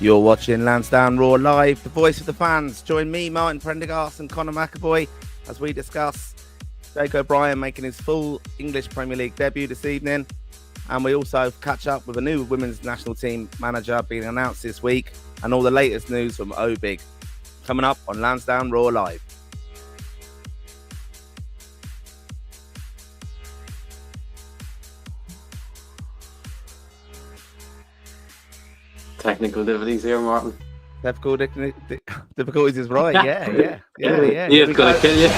You're watching Lansdowne Raw Live, the voice of the fans. Join me, Martin Prendergast and Conor McAvoy as we discuss Jake O'Brien making his full English Premier League debut this evening. And we also catch up with a new women's national team manager being announced this week and all the latest news from OBIG. Coming up on Lansdowne Raw Live. Technical difficulties here, Martin. Difficulties is right. Yeah. He is going to kill you.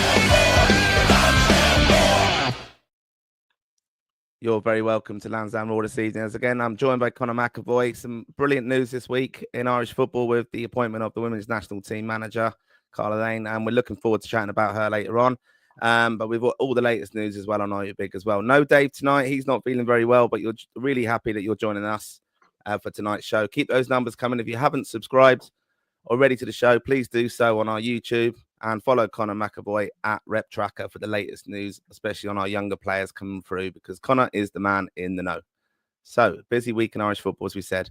You're very welcome to Lansdowne Raw this evening. As again, I'm joined by Conor McAvoy. Some brilliant news this week in Irish football with the appointment of the women's national team manager, Carla Lane, and we're looking forward to chatting about her later on. But we've got all the latest news as well on OBIG as well. No Dave tonight. He's not feeling very well, but you're really happy that you're joining us for tonight's show. Keep those numbers coming. If you haven't subscribed already to the show, please do so on our YouTube and follow Conor McAvoy at Rep Tracker for the latest news, especially on our younger players coming through, because Conor is the man in the know. So, busy week in Irish football, as we said.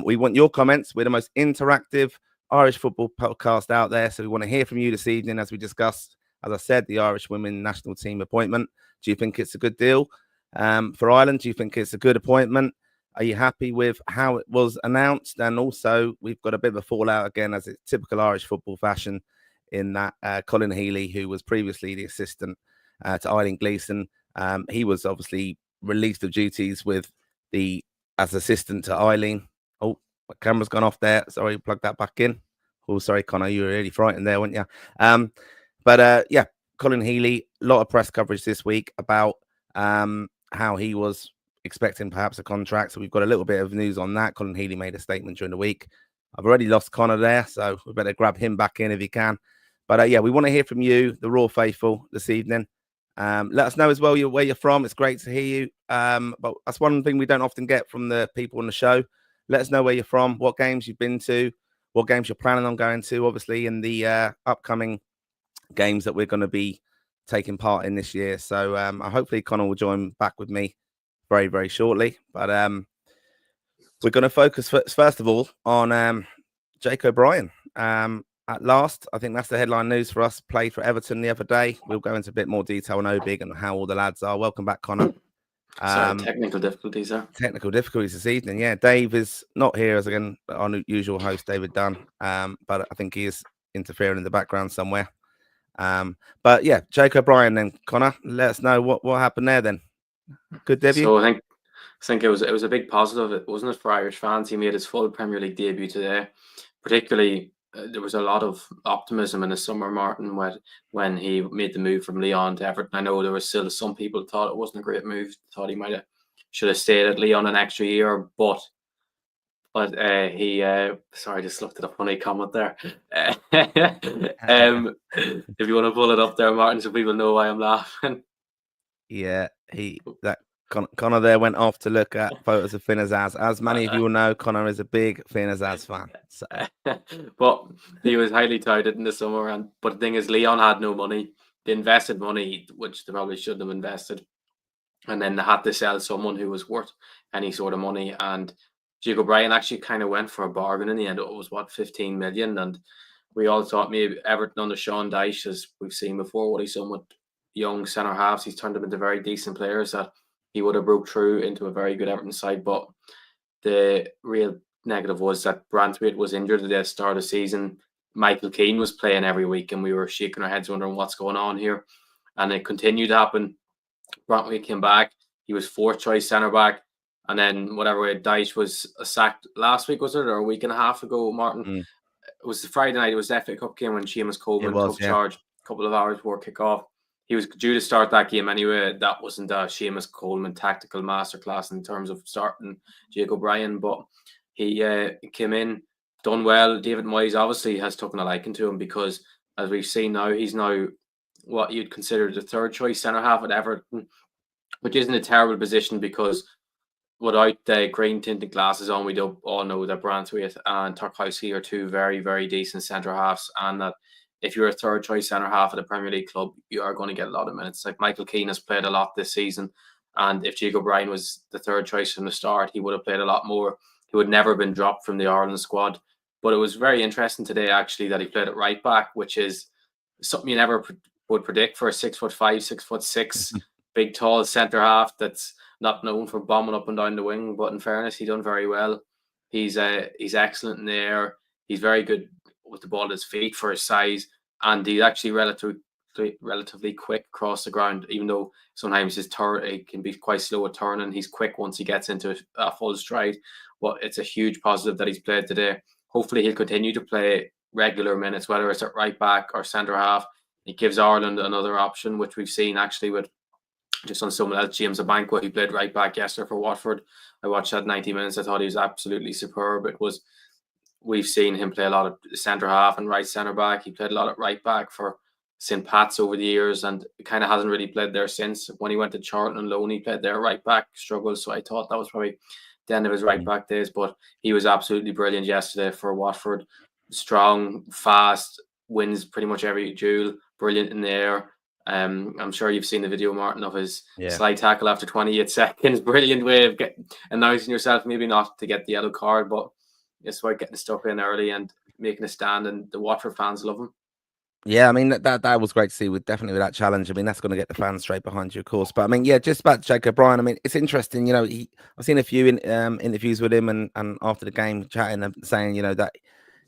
We want your comments. We're the most interactive Irish football podcast out there, so we want to hear from you this evening as we discuss, as I said, the Irish women national team appointment. Do you think it's a good deal for Ireland? Do you think it's a good appointment? Are you happy with how it was announced? And also, we've got a bit of a fallout again, as it's typical Irish football fashion, in that Colin Healy, who was previously the assistant to Eileen Gleeson, he was obviously released of duties as assistant to Eileen. Oh, my camera's gone off there. Sorry, plug that back in. Oh, sorry, Conor, you were really frightened there, weren't you? Yeah, Colin Healy, a lot of press coverage this week about how he was expecting perhaps a contract. So we've got a little bit of news on that. Colin Healy made a statement during the week. I've already lost Conor there, so we better grab him back in if he can. But yeah, we want to hear from you, the Raw faithful, this evening. Let us know as well where you're from. It's great to hear you. But that's one thing we don't often get from the people on the show. Let us know where you're from, what games you've been to, what games you're planning on going to, obviously, in the upcoming games that we're going to be taking part in this year. So hopefully Conor will join back with me very, very shortly. But we're going to focus first of all on Jake O'Brien. At last, I think that's the headline news for us. Played for Everton the other day. We'll go into a bit more detail on OBIG and how all the lads are. Welcome back, Conor. Sorry, technical difficulties there. Technical difficulties this evening. Yeah, Dave is not here as again our usual host, David Dunn. But I think he is interfering in the background somewhere. But yeah, Jake O'Brien then, Conor. Let us know what happened there then. Good debut. So I think it was a big positive. It wasn't it for Irish fans. He made his full Premier League debut today. Particularly, there was a lot of optimism in the summer, Martin, when he made the move from Lyon to Everton. I know there was still some people thought it wasn't a great move. Thought he should have stayed at Lyon an extra year, but he sorry, I just looked at a funny comment there. If you want to pull it up there, Martin, so people know why I'm laughing. Yeah, Conor there went off to look at photos of Finn Azaz. As many of you will know, Conor is a big Finn Azaz fan. So. But he was highly touted in the summer, but the thing is, Lyon had no money. They invested money, which they probably shouldn't have invested, and then they had to sell someone who was worth any sort of money. And Jake O'Brien actually kind of went for a bargain in the end. It was 15 million, and we all thought maybe Everton under Sean Dyche, as we've seen before, what he's done with young centre halves, he's turned them into very decent players that he would have broke through into a very good Everton side. But the real negative was that Branthwaite was injured at the start of the season. Michael Keane was playing every week, and we were shaking our heads wondering what's going on here. And it continued to happen. Branthwaite came back. He was fourth choice centre back. And then Dyche was sacked last week, was it? Or a week and a half ago, Martin? It was the Friday night. It was the FA Cup game when Seamus Coleman took charge a couple of hours before kick-off. he was due to start that game anyway. That wasn't a Seamus Coleman tactical masterclass in terms of starting Jake O'Brien, but he came in, done well. David Moyes obviously has taken a liking to him because, as we've seen now, he's now what you'd consider the third choice centre half at Everton, which isn't a terrible position because without the green tinted glasses on, we don't all know that Branthwaite and Tarkowski are two very, very decent centre halves, and that if you're a third choice centre half at a Premier League club, you are going to get a lot of minutes. Like Michael Keane has played a lot this season, and if Jake O'Brien was the third choice from the start, he would have played a lot more. He would never have been dropped from the Ireland squad. But it was very interesting today, actually, that he played at right back, which is something you never would predict for a 6'5", 6'6", big, tall centre half that's not known for bombing up and down the wing. But in fairness, he done very well. He's excellent in the air. He's very good with the ball at his feet for his size, and he's actually relatively quick across the ground. Even though sometimes his turn he can be quite slow at turning, he's quick once he gets into a full stride. But it's a huge positive that he's played today. Hopefully, he'll continue to play regular minutes, whether it's at right back or centre half. It gives Ireland another option, which we've seen actually with just on someone else, James Abankwah, who played right back yesterday for Watford. I watched that 90 minutes. I thought he was absolutely superb. We've seen him play a lot of centre half and right centre back. He played a lot at right back for St. Pat's over the years, and kind of hasn't really played there since. When he went to Charlton on loan, he played there right back, struggled. So I thought that was probably the end of his right back days. But he was absolutely brilliant yesterday for Watford. Strong, fast, wins pretty much every duel. Brilliant in the air. I'm sure you've seen the video, Martin, of his slide tackle after 28 seconds. Brilliant way of announcing yourself, maybe not to get the yellow card, but it's about getting stuck in early and making a stand, and the Watford fans love him. Yeah, I mean, that was great to see, definitely with that challenge. I mean, that's going to get the fans straight behind you, of course. But I mean, yeah, just about Jake O'Brien, I mean, it's interesting, I've seen a few interviews with him and after the game chatting and saying, that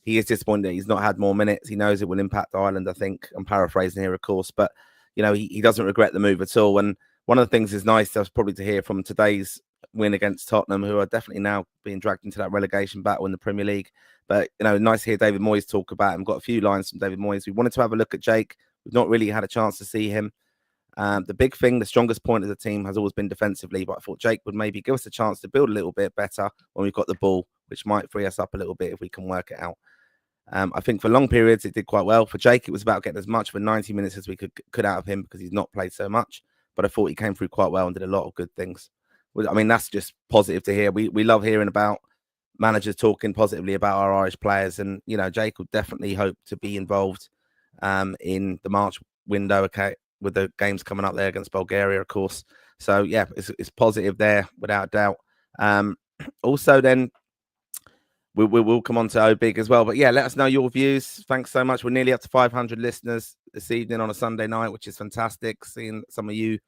he is disappointed that he's not had more minutes. He knows it will impact Ireland, I think. I'm paraphrasing here, of course, but he doesn't regret the move at all. And one of the things is nice probably to hear from today's win against Tottenham, who are definitely now being dragged into that relegation battle in the Premier League. But, nice to hear David Moyes talk about him. Got a few lines from David Moyes. We wanted to have a look at Jake. We've not really had a chance to see him. The big thing, the strongest point of the team has always been defensively, but I thought Jake would maybe give us a chance to build a little bit better when we've got the ball, which might free us up a little bit if we can work it out. I think for long periods, it did quite well. For Jake, it was about getting as much for 90 minutes as we could out of him because he's not played so much. But I thought he came through quite well and did a lot of good things. I mean, that's just positive to hear. We love hearing about managers talking positively about our Irish players. And, Jake will definitely hope to be involved in the March window, okay, with the games coming up there against Bulgaria, of course. So, yeah, it's positive there, without doubt. Also, then, we'll come on to OBig as well. But, yeah, let us know your views. Thanks so much. We're nearly up to 500 listeners this evening on a Sunday night, which is fantastic. Seeing some of you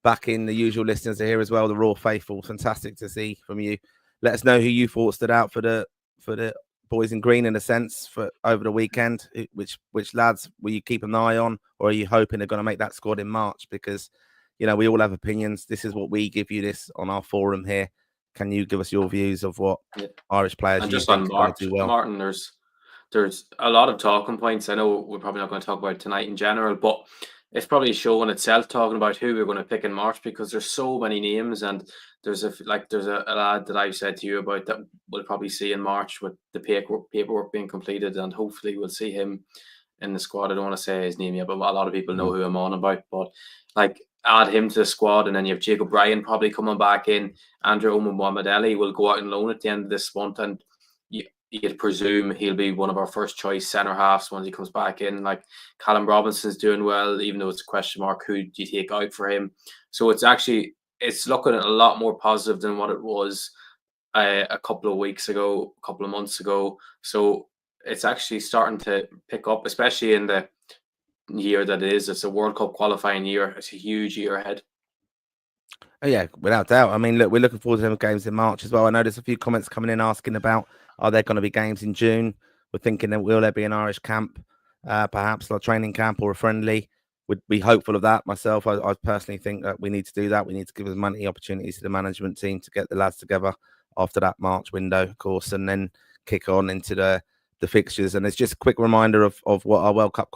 back in, the usual listeners are here as well, the Raw faithful. Fantastic to see from you. Let us know who you thought stood out for the boys in green, in a sense, for over the weekend. Which lads will you keep an eye on, or are you hoping they're going to make that squad in March? Because, we all have opinions. This is what we give you this on our forum here. Can you give us your views of what Irish players and you just think on are going to do well? Martin, there's a lot of talking points. I know we're probably not going to talk about tonight in general, but it's probably showing itself talking about who we're going to pick in March, because there's so many names, and there's a lad that I've said to you about that we'll probably see in March with the paperwork being completed, and hopefully we'll see him in the squad. I don't want to say his name yet, but a lot of people know who I'm on about. But add him to the squad, and then you have Jake O'Brien probably coming back in. Andrew Mohamed will go out on loan at the end of this month, and you'd presume he'll be one of our first choice centre halves once he comes back in. Callum Robinson's doing well, even though it's a question mark who do you take out for him. So it's looking a lot more positive than what it was a couple of weeks ago, a couple of months ago. So it's actually starting to pick up, especially in the year that it is. It's a World Cup qualifying year. It's a huge year ahead. Oh, yeah, without doubt. I mean, look, we're looking forward to them games in March as well. I know there's a few comments coming in asking about, are there going to be games in June? We're thinking that will there be an Irish camp, perhaps a training camp or a friendly? Would be hopeful of that myself. I personally think that we need to do that. We need to give as many opportunities to the management team to get the lads together after that March window, of course, and then kick on into the fixtures. And it's just a quick reminder of what our World Cup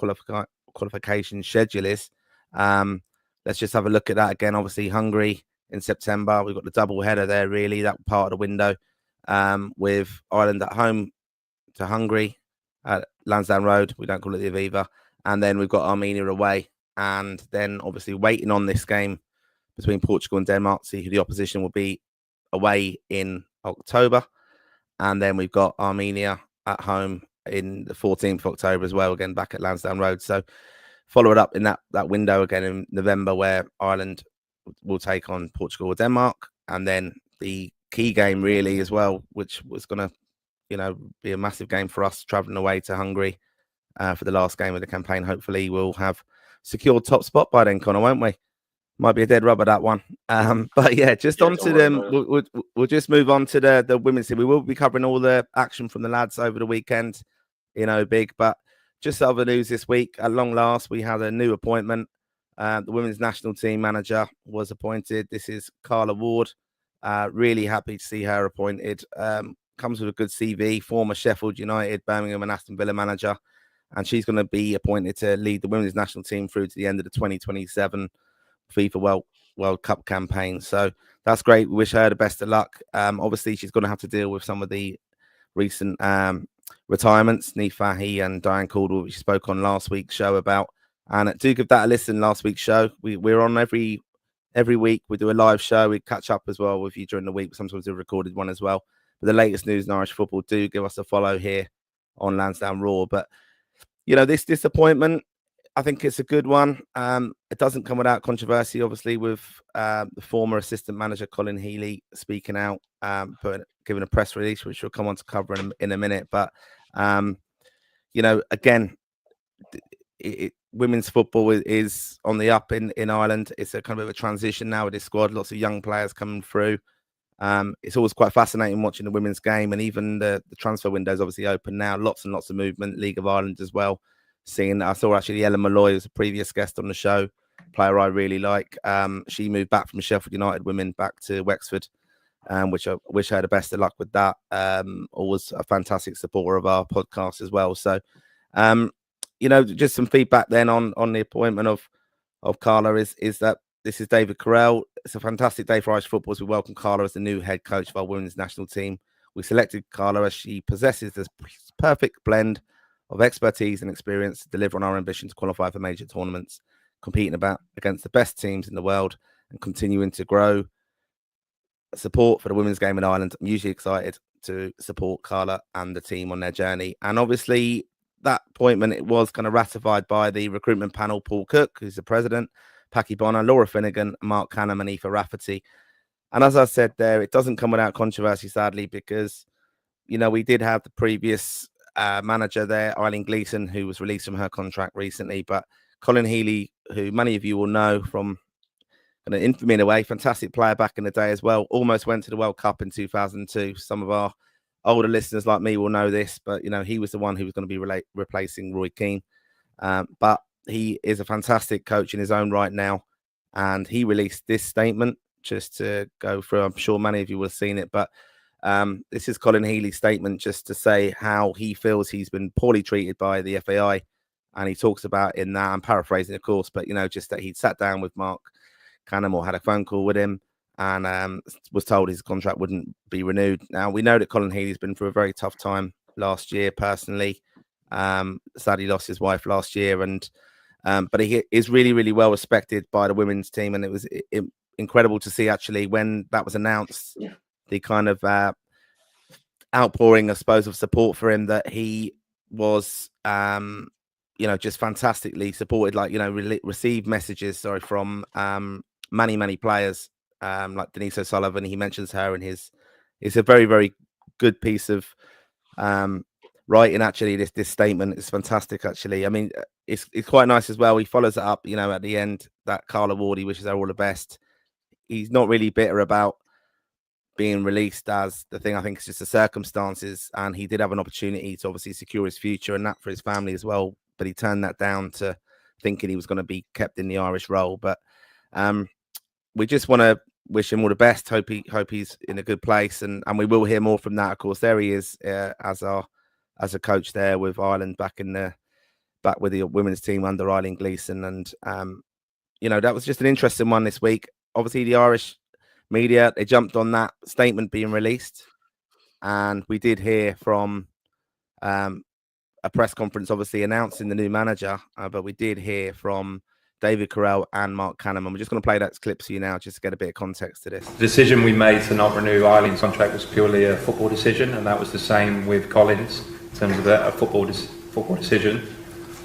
qualification schedule is. Let's just have a look at that again. Obviously, Hungary in September. We've got the double header there, really, that part of the window, with Ireland at home to Hungary at Lansdowne Road. We don't call it the Aviva. And then we've got Armenia away. And then obviously waiting on this game between Portugal and Denmark, see who the opposition will be away in October. And then we've got Armenia at home in the 14th of October as well, again, back at Lansdowne Road. So follow it up in that window again in November, where Ireland will take on Portugal or Denmark. And then the key game really as well, which was going to, be a massive game for us, traveling away to Hungary for the last game of the campaign. Hopefully we'll have secured top spot by then, Connor, won't we? Might be a dead rubber, that one. But yeah, just on to them. We'll just move on to the women's team. We will be covering all the action from the lads over the weekend, big. But just other news this week. At long last, we had a new appointment. The women's national team manager was appointed. This is Carla Ward. Really happy to see her appointed. Comes with a good CV, former Sheffield United, Birmingham and Aston Villa manager. And she's going to be appointed to lead the women's national team through to the end of the 2027 FIFA World Cup campaign. So that's great. We wish her the best of luck. Obviously, she's going to have to deal with some of the recent retirements, Niamh Fahey and Diane Caldwell, which she spoke on last week's show about. And do give that a listen, last week's show. We're on every week. We do a live show. We catch up as well with you during the week. Sometimes we recorded one as well. But the latest news in Irish football, do give us a follow here on Lansdowne Raw. But, this disappointment, I think it's a good one. It doesn't come without controversy, obviously, with the former assistant manager, Colin Healy, speaking out, giving a press release, which we'll come on to cover in a minute. But, again, women's football is on the up in Ireland. It's a kind of a transition now with this squad, lots of young players coming through. It's always quite fascinating watching the women's game, and even the transfer window is obviously open now. Lots and lots of movement, League of Ireland as well. I saw actually Ellen Malloy, who's a previous guest on the show, player I really like. She moved back from Sheffield United women back to Wexford, which I wish her the best of luck with that. Always a fantastic supporter of our podcast as well. So, just some feedback then on the appointment of Carla is that this is David Carell. It's a fantastic day for Irish football as we welcome Carla as the new head coach of our women's national team. We selected Carla as she possesses this perfect blend of expertise and experience to deliver on our ambition to qualify for major tournaments, competing against the best teams in the world and continuing to grow support for the women's game in Ireland. I'm usually excited to support Carla and the team on their journey. And obviously that appointment, it was kind of ratified by the recruitment panel, Paul Cook, who's the president, Paki Bonner, Laura Finnegan, Mark Canham and Aoife Rafferty. And as I said there, it doesn't come without controversy, sadly, because, we did have the previous manager there, Eileen Gleeson, who was released from her contract recently. But Colin Healy, who many of you will know from an infamy in a way, fantastic player back in the day as well, almost went to the World Cup in 2002. Some of our older listeners like me will know this, but, he was the one who was going to be replacing Roy Keane. But he is a fantastic coach in his own right now. And he released this statement just to go through. I'm sure many of you will have seen it, but this is Colin Healy's statement just to say how he feels he's been poorly treated by the FAI. And he talks about in that, I'm paraphrasing, of course, but, just that he'd sat down with Mark Canham or had a phone call with him and was told his contract wouldn't be renewed. Now, we know that Colin Healy's been through a very tough time last year personally. Sadly lost his wife last year, but he is really, really well respected by the women's team. And it was incredible to see actually when that was announced, the kind of outpouring, I suppose, of support for him, that he was, just fantastically supported, received messages, from many players, like Denise O'Sullivan. He mentions her in it's a very, very good piece of writing, actually. This statement is fantastic, actually. I mean, it's quite nice as well. He follows it up, at the end, that Carla Ward, he wishes her all the best. He's not really bitter about being released as the thing. I think it's just the circumstances, and he did have an opportunity to obviously secure his future and that for his family as well, but he turned that down to thinking he was going to be kept in the Irish role. But we just want to wish him all the best. Hope he's in a good place, and we will hear more from that. Of course, there he is as a coach there with Ireland back with the women's team under Eileen Gleeson, and that was just an interesting one this week. Obviously, the Irish media, they jumped on that statement being released. And we did hear from a press conference, obviously, announcing the new manager. But we did hear from David Carell and Mark Canham. And we're just going to play that clip for you now, just to get a bit of context to this. The decision we made to not renew Eileen's contract was purely a football decision. And that was the same with Colin's in terms of a football decision.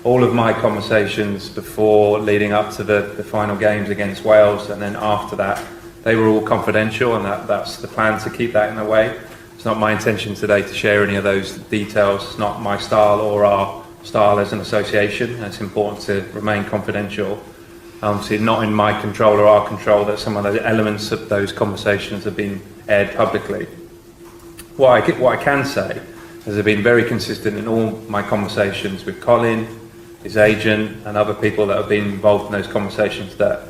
All of my conversations before leading up to the final games against Wales and then after that, they were all confidential, and that's the plan, to keep that in a way. It's not my intention today to share any of those details. It's not my style or our style as an association. It's important to remain confidential. Obviously not in my control or our control that some of the elements of those conversations have been aired publicly. What I can say is I've been very consistent in all my conversations with Colin, his agent, and other people that have been involved in those conversations, that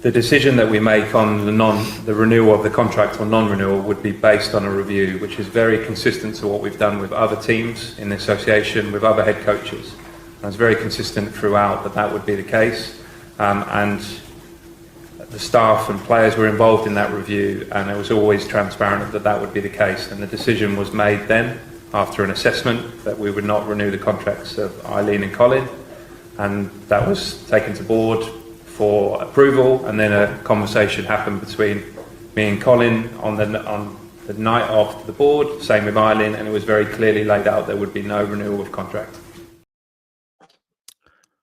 the decision that we make on the renewal of the contract or non-renewal would be based on a review, which is very consistent to what we've done with other teams in the association, with other head coaches. And it's very consistent throughout that would be the case. And the staff and players were involved in that review, and it was always transparent that would be the case. And the decision was made then, after an assessment, that we would not renew the contracts of Eileen and Colin, and that was taken to board for approval, and then a conversation happened between me and Colin on the night after the board, same with Eileen, and it was very clearly laid out there would be no renewal of contract.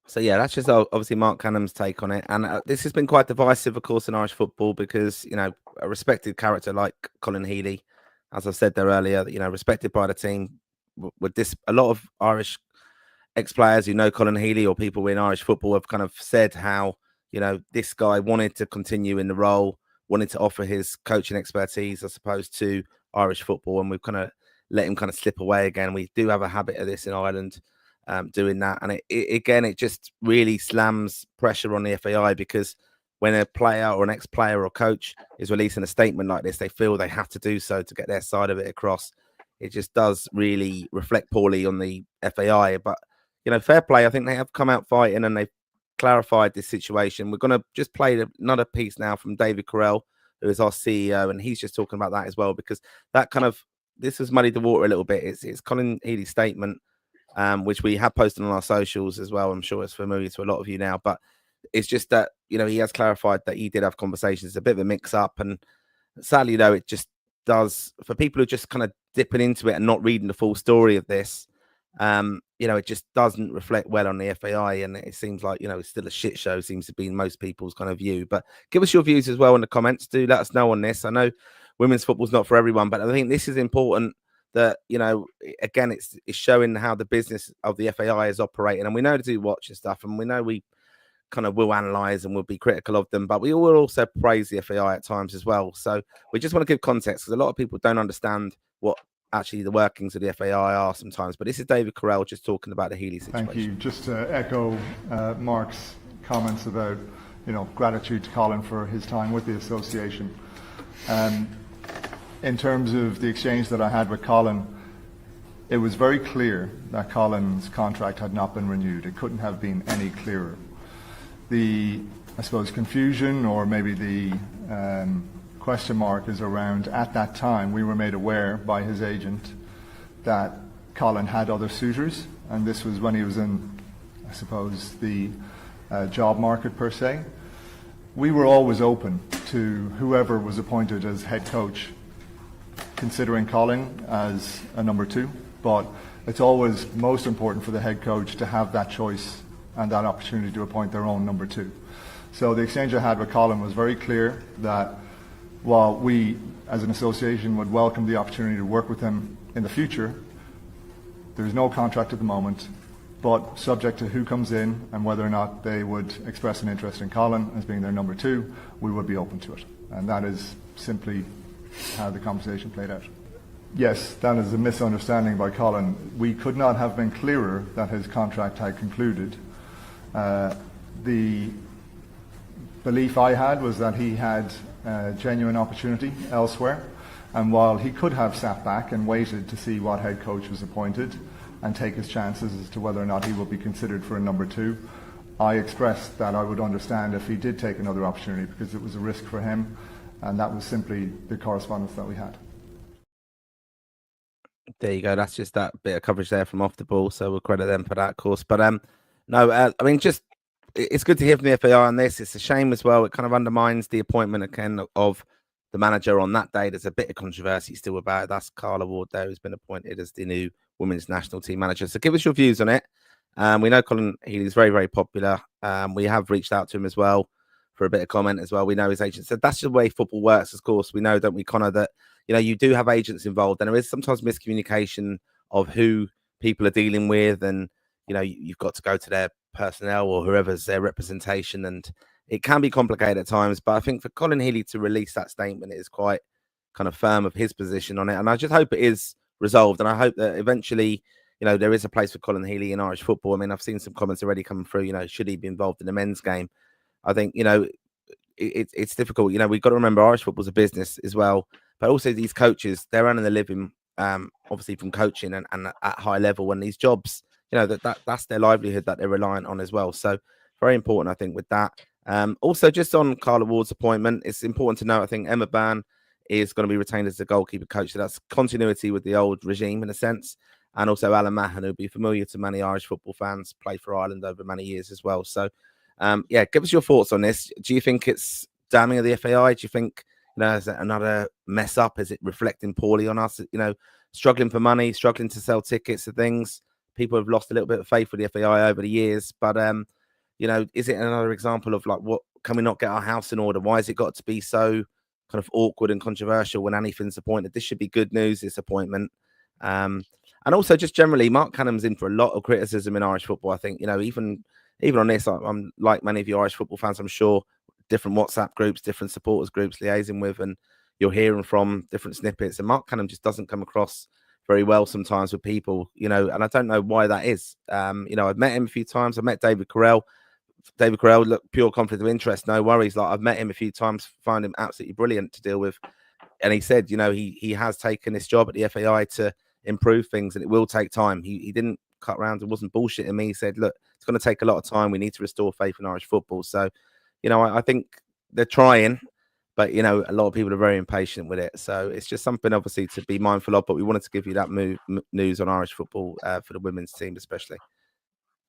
So yeah, that's just obviously Mark Canham's take on it, and this has been quite divisive, of course, in Irish football, because a respected character like Colin Healy, as I said there earlier, respected by the team. With this, a lot of Irish ex-players who know Colin Healy or people in Irish football have kind of said how this guy wanted to continue in the role, wanted to offer his coaching expertise, I suppose, to Irish football, and we've kind of let him kind of slip away again. We do have a habit of this in Ireland, doing that, and it just really slams pressure on the FAI, because when a player or an ex-player or coach is releasing a statement like this, they feel they have to do so to get their side of it across. It just does really reflect poorly on the FAI. But, fair play. I think they have come out fighting and they've clarified this situation. We're going to just play another piece now from David Carell, who is our CEO, and he's just talking about that as well, because this has muddied the water a little bit. It's Colin Healy's statement, which we have posted on our socials as well. I'm sure it's familiar to a lot of you now, but it's just that, he has clarified that he did have conversations. It's a bit of a mix up, and sadly, though, it just does, for people who are just kind of dipping into it and not reading the full story of this, it just doesn't reflect well on the FAI, and it seems like, it's still a shit show, seems to be most people's kind of view. But give us your views as well in the comments. Do let us know on this. I know women's football's not for everyone, but I think this is important that, again, it's showing how the business of the FAI is operating. And we know to do watch and stuff, and we know we kind of will analyse and will be critical of them, but we will also praise the FAI at times as well. So we just want to give context, because a lot of people don't understand what actually the workings of the FAI are sometimes. But this is David Carell just talking about the Healy situation. Thank you. Just to echo Mark's comments about, gratitude to Colin for his time with the association. In terms of the exchange that I had with Colin, it was very clear that Colin's contract had not been renewed. It couldn't have been any clearer. The, I suppose, confusion, or maybe the question mark, is around, at that time, we were made aware by his agent that Colin had other suitors, and this was when he was in, I suppose, the job market per se. We were always open to whoever was appointed as head coach, considering Colin as a number two, but it's always most important for the head coach to have that choice and that opportunity to appoint their own number two. So the exchange I had with Colin was very clear that while we as an association would welcome the opportunity to work with him in the future, there's no contract at the moment, but subject to who comes in and whether or not they would express an interest in Colin as being their number two, we would be open to it. And that is simply how the conversation played out. Yes, that is a misunderstanding by Colin. We could not have been clearer that his contract had concluded. The belief I had was that he had a genuine opportunity elsewhere, and while he could have sat back and waited to see what head coach was appointed and take his chances as to whether or not he will be considered for a number two, I expressed that I would understand if he did take another opportunity because it was a risk for him, and that was simply the correspondence that we had. There you go. That's just that bit of coverage there from Off the Ball. So we'll credit them for that, of course. But no, I mean, just it's good to hear from the FAI on this. It's a shame as well. It kind of undermines the appointment again of the manager on that day. There's a bit of controversy still about it. That's Carla Ward there, who's been appointed as the new women's national team manager. So give us your views on it. We know Colin Healy's very, very popular. We have reached out to him as well for a bit of comment as well. We know his agent said that's just the way football works. Of course, we know, don't we, Connor, that you do have agents involved, and there is sometimes miscommunication of who people are dealing with, and you've got to go to their personnel or whoever's their representation, and it can be complicated at times. But I think for Colin Healy to release that statement, it is quite kind of firm of his position on it, and I just hope it is resolved, and I hope that eventually there is a place for Colin Healy in Irish football. I mean, I've seen some comments already coming through, should he be involved in the men's game? I think it's difficult. We've got to remember Irish football's a business as well, but also these coaches, they're earning a living obviously from coaching and at high level, and these jobs, that's their livelihood that they're reliant on as well. So very important, I think, with that. Also, just on Carla Ward's appointment, it's important to note, I think Emma Byrne is going to be retained as the goalkeeper coach. So that's continuity with the old regime in a sense. And also Alan Mahon, who'll be familiar to many Irish football fans, played for Ireland over many years as well. So, give us your thoughts on this. Do you think it's damning of the FAI? Do you think, is it another mess up? Is it reflecting poorly on us? Struggling for money, struggling to sell tickets to things. People have lost a little bit of faith with the FAI over the years. But, is it another example of what can we not get our house in order? Why has it got to be so kind of awkward and controversial when anything's appointed? This should be good news, this appointment. And also just generally, Mark Cannam's in for a lot of criticism in Irish football. I think, even on this, I'm like many of you Irish football fans, I'm sure, different WhatsApp groups, different supporters groups liaising with, and you're hearing from different snippets. And Mark Cannam just doesn't come across very well sometimes with people, and I don't know why that is. I've met him a few times. I met David Carell. David Carell, look, pure conflict of interest, no worries. I've met him a few times, find him absolutely brilliant to deal with. And he said, he has taken this job at the FAI to improve things, and it will take time. He didn't cut around and wasn't bullshitting me. He said, look, it's going to take a lot of time. We need to restore faith in Irish football. So, I think they're trying, but, a lot of people are very impatient with it. So it's just something obviously to be mindful of, but we wanted to give you that news on Irish football for the women's team, especially.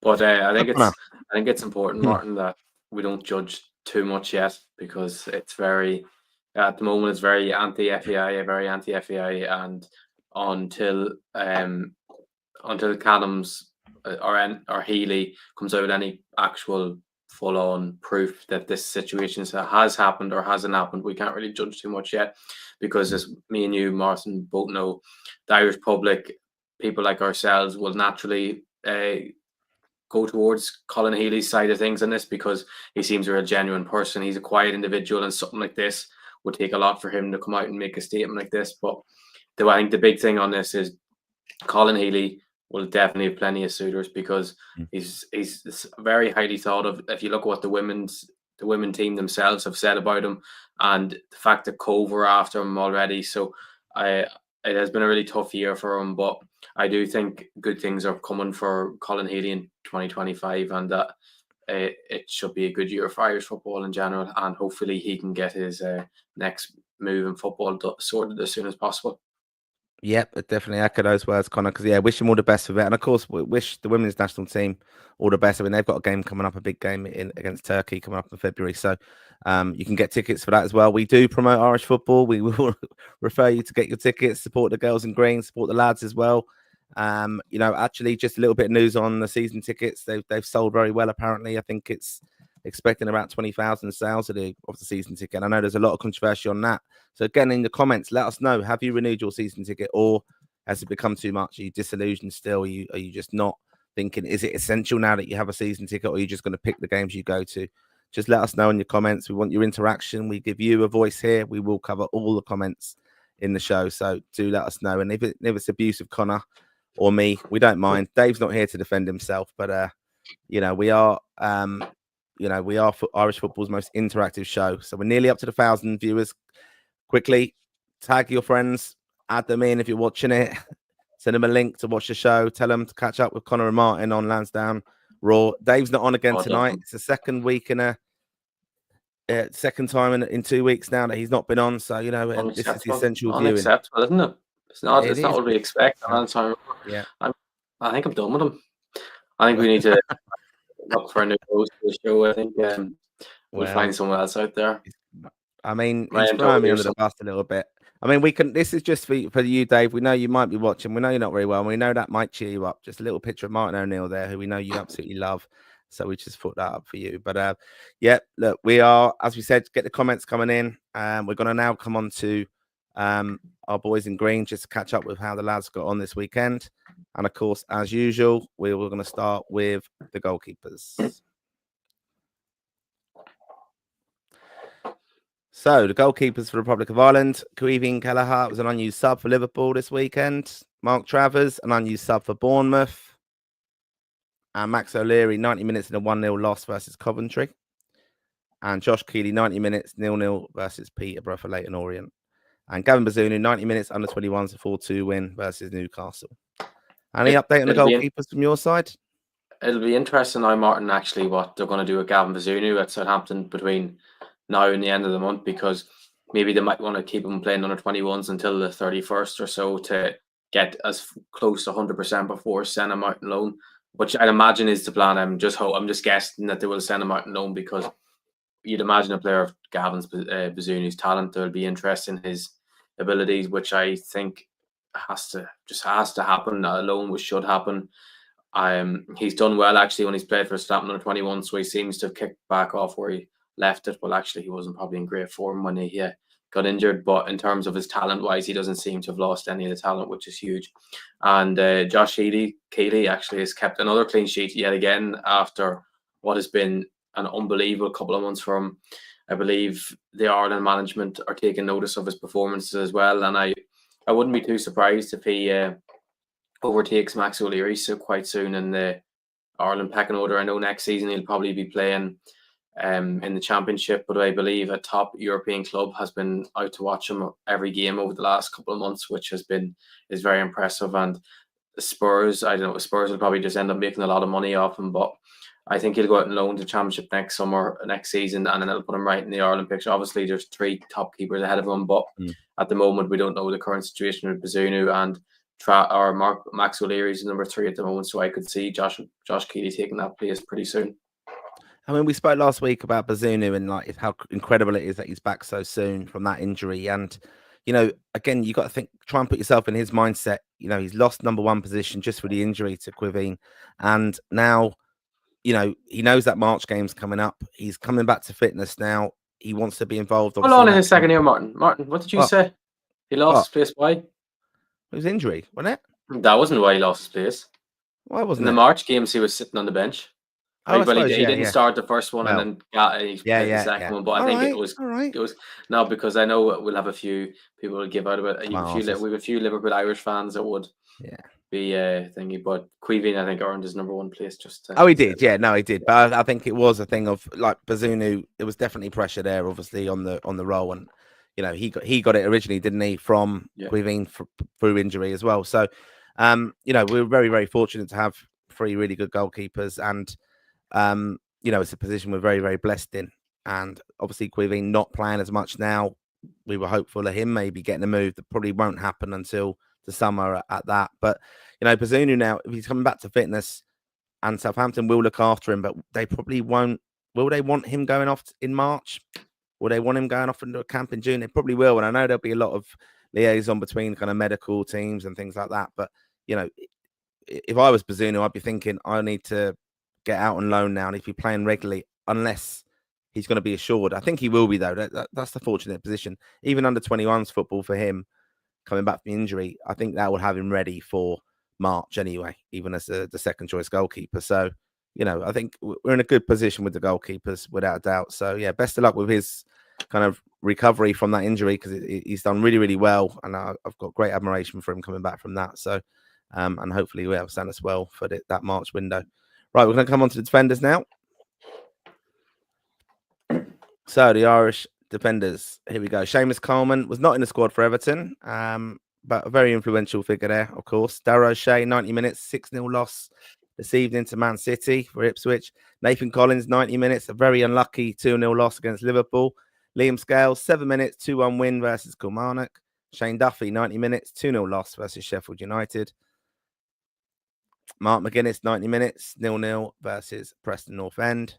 But I think it's important, Martin, that we don't judge too much yet, because it's very, at the moment, it's very anti-FAI, and until Cannam's or Healy comes out with any actual full-on proof that this situation has happened or hasn't happened, we can't really judge too much yet, because as me and you, Martin, both know, the Irish public, people like ourselves, will naturally go towards Colin Healy's side of things on this, because he seems a real genuine person. He's a quiet individual, and something like this would take a lot for him to come out and make a statement like this. But I think the big thing on this is Colin Healy will definitely have plenty of suitors, because he's very highly thought of. If you look at what the women team themselves have said about him, and the fact that Cove are after him already. So it has been a really tough year for him, but I do think good things are coming for Colin Healy in 2025, and that it should be a good year for Irish football in general, and hopefully he can get his next move in football sorted as soon as possible. Yep, definitely echo those words, Connor, because wish him all the best with it. And of course, we wish the women's national team all the best. I mean, they've got a game coming up, a big game against Turkey coming up in February. So you can get tickets for that as well. We do promote Irish football. We will refer you to get your tickets, support the girls in green, support the lads as well. Actually, just a little bit of news on the season tickets. They've sold very well, apparently. I think it's expecting about 20,000 sales of the season ticket. I know there's a lot of controversy on that. So again, in the comments, let us know, have you renewed your season ticket, or has it become too much? Are you disillusioned still? Are you just not thinking, is it essential now that you have a season ticket, or are you just going to pick the games you go to? Just let us know in your comments. We want your interaction. We give you a voice here. We will cover all the comments in the show. So do let us know. And if it's abuse of Connor or me, we don't mind. Dave's not here to defend himself, but we are for Irish football's most interactive show. So we're nearly up to 1,000 viewers. Quickly tag your friends, add them in if you're watching it. Send them a link to watch the show. Tell them to catch up with Connor and Martin on Lansdowne Raw. Dave's not on again Oh, tonight. definitely. It's the second week second time in 2 weeks now that he's not been on. So and this is the essential viewing. Unacceptable, isn't it? It's not. It It's not is. what we expect. No. Yeah. I think I'm done with him. I think we need to look for a new host for the show. I think we'll find someone else out there. I mean, Ryan he's throwing me Doherty or under the bus a little bit. I mean, we can. This is just for you, Dave. We know you might be watching. We know you're not very well. And we know that might cheer you up. Just a little picture of Martin O'Neill there, who we know you absolutely love. So we just put that up for you. But yeah, look, we are, as we said, get the comments coming in. We're going to now come on to our boys in green just to catch up with how the lads got on this weekend. And of course, as usual, we're going to start with the goalkeepers. So, the goalkeepers for the Republic of Ireland, Caoimhín Kelleher was an unused sub for Liverpool this weekend. Mark Travers, an unused sub for Bournemouth. And Max O'Leary, 90 minutes in a 1-0 loss versus Coventry. And Josh Keeley, 90 minutes, 0-0 versus Peterborough for Leyton Orient. And Gavin Bazunu, 90 minutes, under 21s, a 4-2 win versus Newcastle. Any update on the goalkeepers from your side? It'll be interesting now, Martin, actually, what they're going to do with Gavin Bazunu at Southampton between now and the end of the month, because maybe they might want to keep him playing under 21s until the 31st or so to get as close to 100% before sending him out on loan, which I'd imagine is the plan. I'm just guessing that they will send him out on loan, because you'd imagine a player of Gavin's Bazunu's talent, there'll be interest in his abilities, which I think has to happen. A loan which should happen. He's done well actually when he's played for Southampton under 21, so he seems to have kicked back off where he left it. Well, actually, he wasn't probably in great form when he got injured, but in terms of his talent wise, he doesn't seem to have lost any of the talent, which is huge. And Josh Keeley actually has kept another clean sheet yet again after what has been an unbelievable couple of months from. I believe the Ireland management are taking notice of his performances as well, and I wouldn't be too surprised if he overtakes Max O'Leary quite soon in the Ireland pecking order. I know next season he'll probably be playing in the Championship, but I believe a top European club has been out to watch him every game over the last couple of months, which is very impressive. And Spurs, I don't know, Spurs will probably just end up making a lot of money off him, but I think he'll go out and loan to Championship next season, and then it'll put him right in the Ireland picture. Obviously, there's 3 top keepers ahead of him, but at the moment, we don't know the current situation with Bazunu, and Max O'Leary's number 3 at the moment, so I could see Josh Keeley taking that place pretty soon. I mean, we spoke last week about Bazunu and like how incredible it is that he's back so soon from that injury. And, again, you got to try and put yourself in his mindset. He's lost number 1 position just for the injury to Caoimhín. And now, he knows that March game's coming up. He's coming back to fitness now. He wants to be involved. Hold on in a second here, Martin. Martin, what did you say? He lost his place. Why? It was injury, wasn't it? That wasn't why he lost his place. Why wasn't it? In the March games, he was sitting on the bench. He didn't start the first one, and then he played the second one. But I think it was no, because I know we'll have a few people to give out about it. We have a few Liverpool Irish fans that would be thingy, but Caoimhín I think earned his number 1 place. He did, he did. But I think it was a thing of like Bazunu. It was definitely pressure there, obviously on the role, and he got it originally, didn't he, from Caoimhín through injury as well. So we're very, very fortunate to have 3 really good goalkeepers, and it's a position we're very, very blessed in. And obviously Caoimhín not playing as much now. We were hopeful of him maybe getting a move that probably won't happen until the summer at that. But, Bazunu now, if he's coming back to fitness, and Southampton will look after him, but they probably won't. Will they want him going off in March? Will they want him going off into a camp in June? They probably will. And I know there'll be a lot of liaison between kind of medical teams and things like that. But, if I was Bazunu, I'd be thinking, I need to get out on loan now and he'd be playing regularly unless he's going to be assured. I think he will be, though. That's the fortunate position. Even under 21s football for him, coming back from injury, I think that will have him ready for March anyway, even as the second choice goalkeeper. So, I think we're in a good position with the goalkeepers without a doubt. So, yeah, best of luck with his kind of recovery from that injury, because he's done really, really well. And I've got great admiration for him coming back from that. So, and hopefully we'll stand us well for that March window. Right, we're going to come on to the defenders now. So, the Irish defenders. Here we go. Seamus Coleman was not in the squad for Everton, but a very influential figure there, of course. Darragh O'Shea, 90 minutes, 6-0 loss this evening to Man City for Ipswich. Nathan Collins, 90 minutes, a very unlucky 2-0 loss against Liverpool. Liam Scales, 7 minutes, 2-1 win versus Kilmarnock. Shane Duffy, 90 minutes, 2-0 loss versus Sheffield United. Mark McGuinness, 90 minutes, 0-0 versus Preston North End.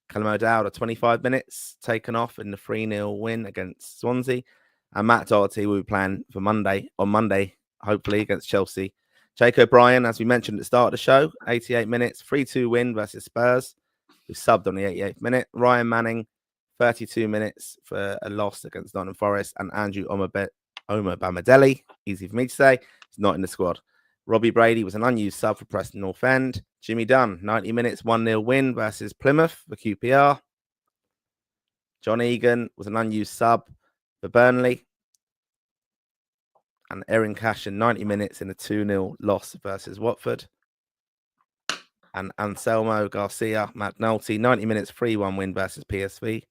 Callum O'Dowd, 25 minutes, taken off in the 3-0 win against Swansea. And Matt Doherty will be playing for Monday, hopefully, against Chelsea. Jake O'Brien, as we mentioned at the start of the show, 88 minutes, 3-2 win versus Spurs, who subbed on the 88th minute. Ryan Manning, 32 minutes for a loss against Nottingham Forest. And Andrew Bamadelli, easy for me to say, is not in the squad. Robbie Brady was an unused sub for Preston North End. Jimmy Dunn, 90 minutes, 1-0 win versus Plymouth for QPR. John Egan was an unused sub for Burnley. And Erin Cashin, 90 minutes in a 2-0 loss versus Watford. And Anselmo Garcia McNulty, 90 minutes, 3-1 win versus PSV.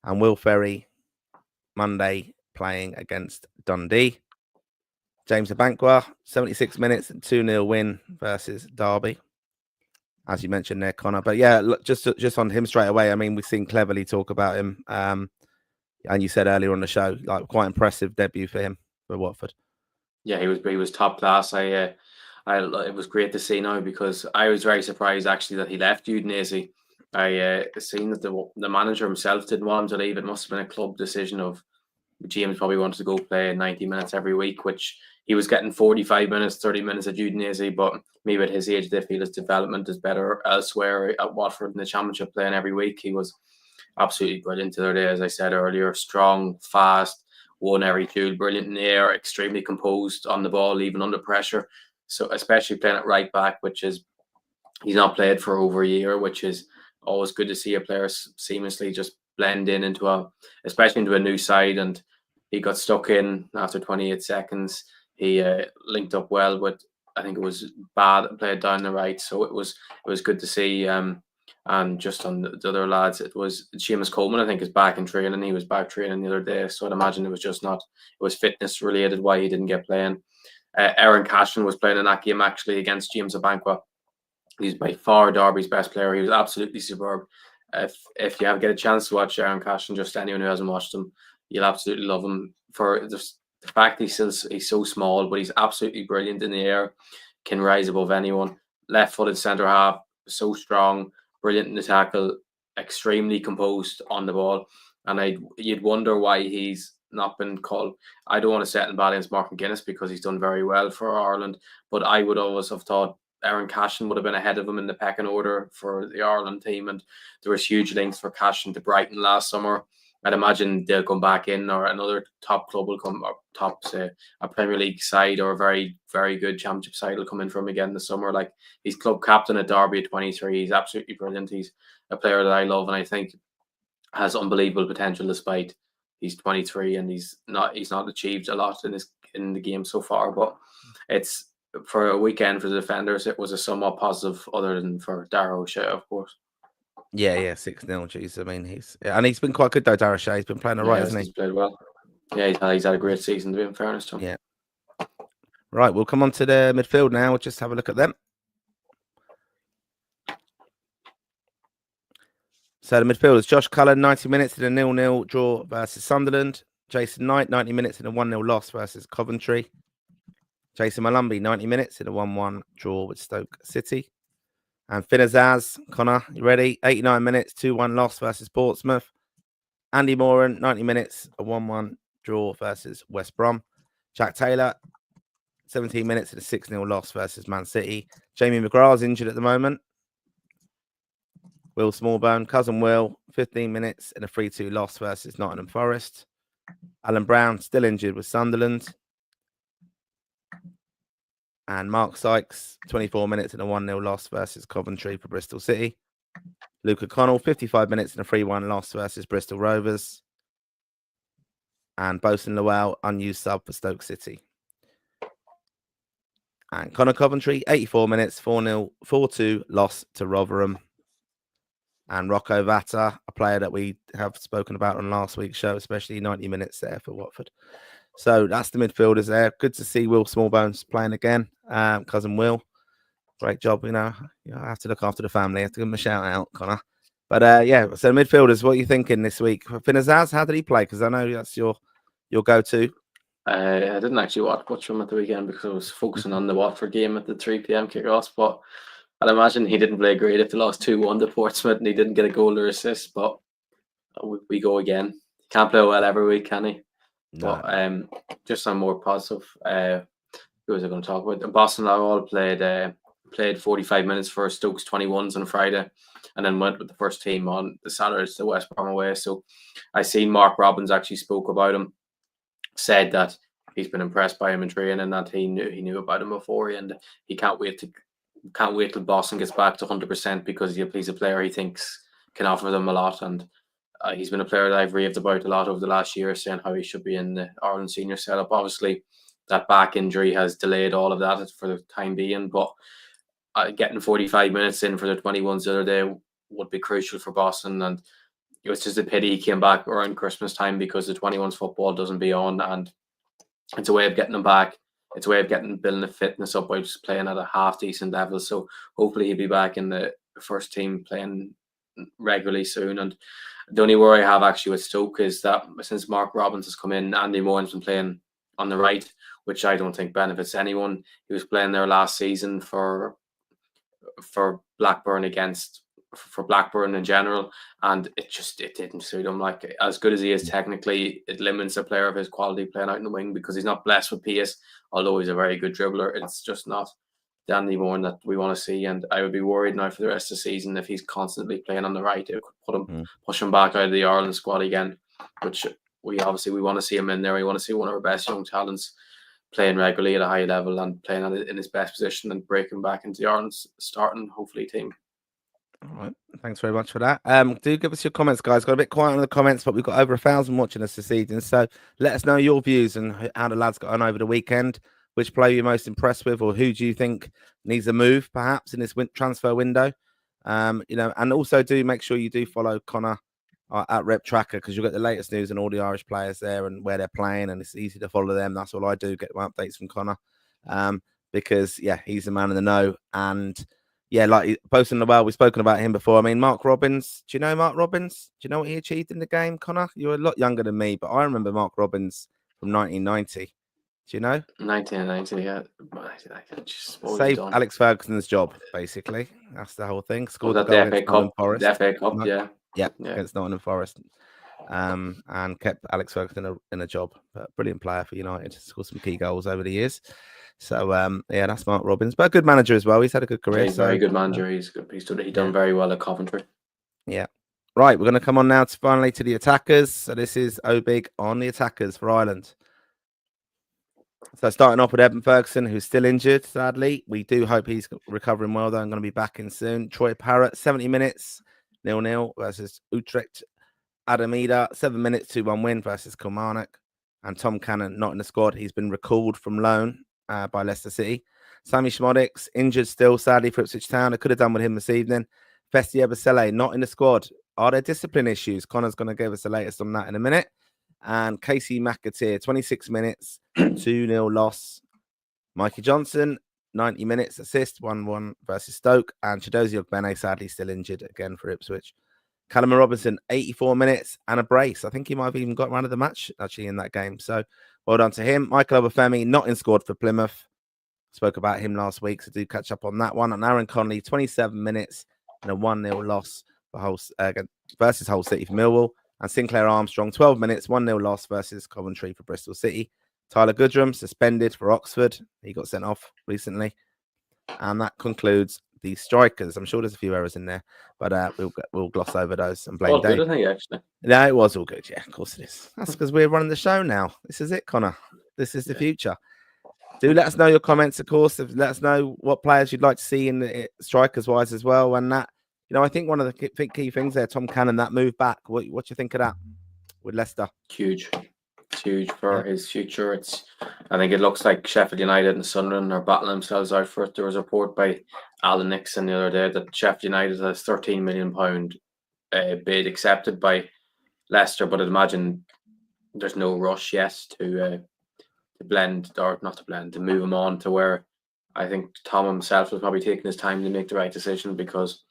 And Will Ferry, Monday, playing against Dundee. James Abankwah, 76 minutes and 2-0 win versus Derby. As you mentioned there, Connor. But yeah, look, just on him straight away, I mean, we've seen Cleverly talk about him. And you said earlier on the show, like quite impressive debut for him for Watford. Yeah, he was top class. It was great to see now, because I was very surprised actually that he left Udinese. I seen that the manager himself didn't want him to leave. It must have been a club decision of James probably wanted to go play 90 minutes every week, which he was getting 45 minutes, 30 minutes at Udinese, but maybe at his age they feel his development is better elsewhere at Watford in the Championship, playing every week. He was absolutely brilliant the other day, as I said earlier. Strong, fast, won every duel, brilliant in the air, extremely composed on the ball, even under pressure. So especially playing at right back, which is, he's not played for over a year, which is always good to see a player seamlessly just blend in especially into a new side. And he got stuck in after 28 seconds. He linked up well with, I think it was Bad, played down the right. So it was good to see. And just on the other lads, it was Seamus Coleman, I think, is back in training. He was back training the other day. So I'd imagine it was fitness related why he didn't get playing. Aaron Cashin was playing in that game actually against James Abankwah. He's by far Derby's best player. He was absolutely superb. If you get a chance to watch Aaron Cashin, just anyone who hasn't watched him, you'll absolutely love him for the fact he's so small, but he's absolutely brilliant in the air, can rise above anyone. Left-footed centre half, so strong, brilliant in the tackle, extremely composed on the ball. And you'd wonder why he's not been called. I don't want to set him bad against Mark McGuinness because he's done very well for Ireland, but I would always have thought Aaron Cashin would have been ahead of him in the pecking order for the Ireland team. And there was huge links for Cashin to Brighton last summer. I'd imagine they'll come back in, or another top club will come, or top, say, a Premier League side or a very, very good Championship side will come in for him again this summer. Like, he's club captain at Derby at 23. He's absolutely brilliant. He's a player that I love and I think has unbelievable potential, despite he's 23 and he's not achieved a lot in the game so far. But it's, for a weekend for the defenders, it was a somewhat positive, other than for Darragh O'Shea, of course. Yeah, 6-0. Jeez, I mean, he's been quite good though. Darragh O'Shea, he's been playing all right, hasn't he? He's played well. Yeah, he's had a great season, to be in fairness to him. Yeah. Right, we'll come on to the midfield now. We'll just have a look at them. So the midfielders: Josh Cullen, 90 minutes in a 0-0 draw versus Sunderland. Jason Knight, 90 minutes in a 1-0 loss versus Coventry. Jason Malumbi, 90 minutes in a 1-1 draw with Stoke City. And Finn Azaz, Connor, you ready? 89 minutes, 2-1 loss versus Portsmouth. Andy Moran, 90 minutes, a 1-1 draw versus West Brom. Jack Taylor, 17 minutes in a 6-0 loss versus Man City. Jamie McGrath's injured at the moment. Will Smallbone, cousin Will, 15 minutes in a 3-2 loss versus Nottingham Forest. Alan Brown, still injured with Sunderland. And Mark Sykes, 24 minutes in a 1-0 loss versus Coventry for Bristol City. Luke Connell, 55 minutes in a 3-1 loss versus Bristol Rovers. And Bosun Lowell, unused sub for Stoke City. And Connor Coventry, 84 minutes, 4-2 loss to Rotherham. And Rocco Vata, a player that we have spoken about on last week's show, especially 90 minutes there for Watford. So that's the midfielders there. Good to see Will Smallbones playing again, cousin Will. Great job. I have to look after the family. I have to give him a shout out, Connor. But so midfielders, what are you thinking this week? Finazaz, how did he play? Because I know that's your go-to. I didn't actually watch him at the weekend because I was focusing on the Watford game at the 3 p.m. kickoffs. But I'd imagine he didn't play great if they lost 2-1 to Portsmouth and he didn't get a goal or assist. But we go again. He can't play well every week, can he? No. But just some more positive. Who was I going to talk about? Boston all played 45 minutes for Stokes 21s on Friday, and then went with the first team on the Saturday to West Brom away. So I seen Mark Robbins actually spoke about him, said that he's been impressed by him in training and that he knew about him before, and he can't wait till Boston gets back to 100% because he's a player he thinks can offer them a lot. And he's been a player that I've raved about a lot over the last year, saying how he should be in the Ireland senior setup. Obviously, that back injury has delayed all of that for the time being, but getting 45 minutes in for the 21s the other day would be crucial for Boston. And it was just a pity he came back around Christmas time because the 21s football doesn't be on, and it's a way of getting him back. It's a way of building the fitness up by just playing at a half decent level. So hopefully he'll be back in the first team playing regularly soon. And the only worry I have actually with Stoke is that since Mark Robbins has come in, Andy Moran's been playing on the right, which I don't think benefits anyone. He was playing there last season for Blackburn for Blackburn in general, and it didn't suit him. Like, as good as he is technically, it limits a player of his quality playing out in the wing because he's not blessed with pace, although he's a very good dribbler. It's just not the Andy Moran that we want to see, and I would be worried now for the rest of the season if he's constantly playing on the right. It could push him back out of the Ireland squad again, which we want to see him in there. We want to see one of our best young talents playing regularly at a high level and playing in his best position and breaking back into the Ireland starting, hopefully, team. All right. Thanks very much for that. Do give us your comments, guys. Got a bit quiet in the comments, but we've got over 1,000 watching us this evening. So let us know your views and how the lads got on over the weekend. Which player you're most impressed with, or who do you think needs a move, perhaps, in this transfer window? And also do make sure you do follow Connor at Rep Tracker, because you'll get the latest news on all the Irish players there and where they're playing, and it's easy to follow them. That's all I do, get my updates from Connor, because he's the man in the know. And like posting the well, we've spoken about him before. I mean, Mark Robbins. Do you know Mark Robbins? Do you know what he achieved in the game, Connor? You're a lot younger than me, but I remember Mark Robbins from 1990. Do you know? 1990, yeah. Saved Alex Ferguson's job, basically. That's the whole thing. Scored the goal FA Cup. The FA Cup, yeah. Yeah, against Nottingham Forest. And kept Alex Ferguson in a job. But brilliant player for United. Scored some key goals over the years. So, that's Mark Robbins. But a good manager as well. He's had a good career. Yeah, he's a very good manager. He's done very well at Coventry. Yeah. Right, we're going to come on now finally to the attackers. So this is Obig on the attackers for Ireland. So starting off with Evan Ferguson, who's still injured, sadly. We do hope he's recovering well, though. I'm going to be back in soon. Troy Parrott, 70 minutes, 0-0 versus Utrecht. Adam Eder, 7 minutes, 2-1 win versus Kilmarnock. And Tom Cannon, not in the squad. He's been recalled from loan by Leicester City. Sammy Schmodix, injured still, sadly, for Ipswich Town. I could have done with him this evening. Festi Ebasele, not in the squad. Are there discipline issues? Connor's going to give us the latest on that in a minute. And Casey McAteer, 26 minutes, 2-0 loss. Mikey Johnson, 90 minutes, assist, 1-1 versus Stoke. And Chidozie Ogbene, sadly, still injured again for Ipswich. Callum Robinson, 84 minutes and a brace. I think he might have even got round of the match, actually, in that game. So well done to him. Michael Obafemi, not in squad for Plymouth. Spoke about him last week, so do catch up on that one. And Aaron Connolly, 27 minutes and a 1-0 loss for versus Hull City for Millwall. And Sinclair Armstrong, 12 minutes, 1-0 loss versus Coventry for Bristol City. Tyler Goodrum, suspended for Oxford. He got sent off recently. And that concludes the strikers. I'm sure there's a few errors in there, but we'll gloss over those and blame all Dave. good, I think, actually. No, it was all good. Yeah, of course it is. That's because we're running the show now. This is it, Connor. This is the future. Do let us know your comments, of course. Let us know what players you'd like to see in the strikers-wise as well. And that, I think one of the key things there, Tom Cannon, that move back. What do you think of that with Leicester? Huge. It's huge for his future. I think it looks like Sheffield United and Sunderland are battling themselves out for it. There was a report by Alan Nixon the other day that Sheffield United has £13 million bid accepted by Leicester, but I'd imagine there's no rush yet to move him on to where I think Tom himself was probably taking his time to make the right decision, because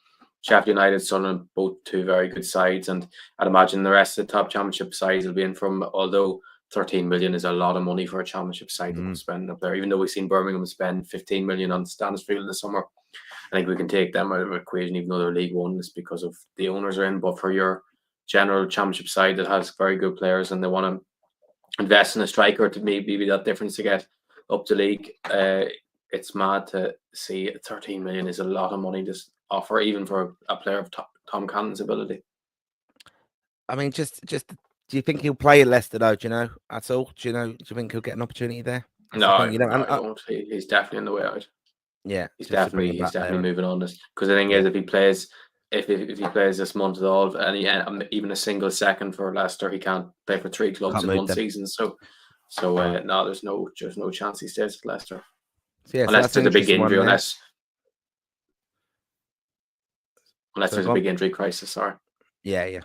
Sheffield United, Sunderland, both two very good sides, and I'd imagine the rest of the top championship sides will be in from, although 13 million is a lot of money for a championship side to spend up there, even though we've seen Birmingham spend 15 million on Stansfield this summer. I think we can take them out of the equation, even though they're League One, just because of the owners are in. But for your general championship side that has very good players and they want to invest in a striker to maybe be that difference to get up to league, it's mad to see 13 million is a lot of money to offer, even for a player of Tom Cannon's ability. I mean, just do you think he'll play at Leicester though? Do you know at all? Do you think he'll get an opportunity there? No, I won't. He's definitely on the way out. Yeah, he's definitely moving on this, because the thing is, if he plays this month at all, and even a single second for Leicester, he can't play for 3 clubs in one season. So no, there's no chance he stays at Leicester. So, yeah, unless there's a big injury, unless there's a big injury crisis. Sorry. Yeah.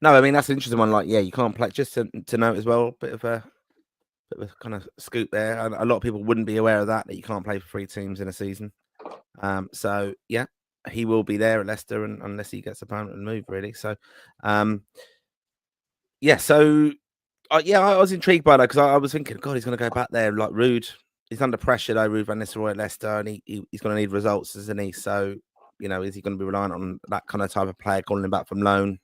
No, I mean that's an interesting one. Like, you can't play. Just to note as well, bit of a kind of scoop there. A lot of people wouldn't be aware of that you can't play for 3 teams in a season. So yeah, he will be there at Leicester, unless he gets a permanent move, really. So, I was intrigued by that, because I was thinking, God, he's going to go back there like Ruud. He's under pressure though, Ruud van Nistelrooy at Leicester, and he's going to need results, isn't he? So, is he going to be reliant on that kind of type of player calling him back from loan?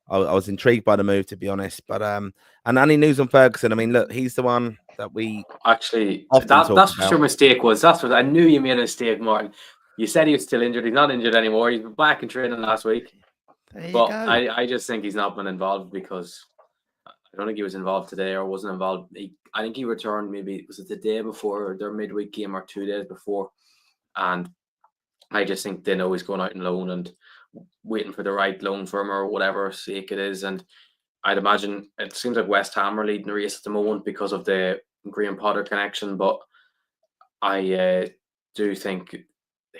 I was intrigued by the move, to be honest. But and any news on Ferguson? I mean, look, he's the one that we actually that's what your mistake was. That's what I knew you made a mistake, Martin. You said he was still injured. He's not injured anymore. He's back in training last week. But I just think he's not been involved, because I don't think he was involved today or wasn't involved. I think he returned, maybe was it the day before their midweek game or 2 days before, and I just think they know he's going out on loan and waiting for the right loan firm or whatever sake it is. And I'd imagine it seems like West Ham are leading the race at the moment because of the Graham Potter connection, but I do think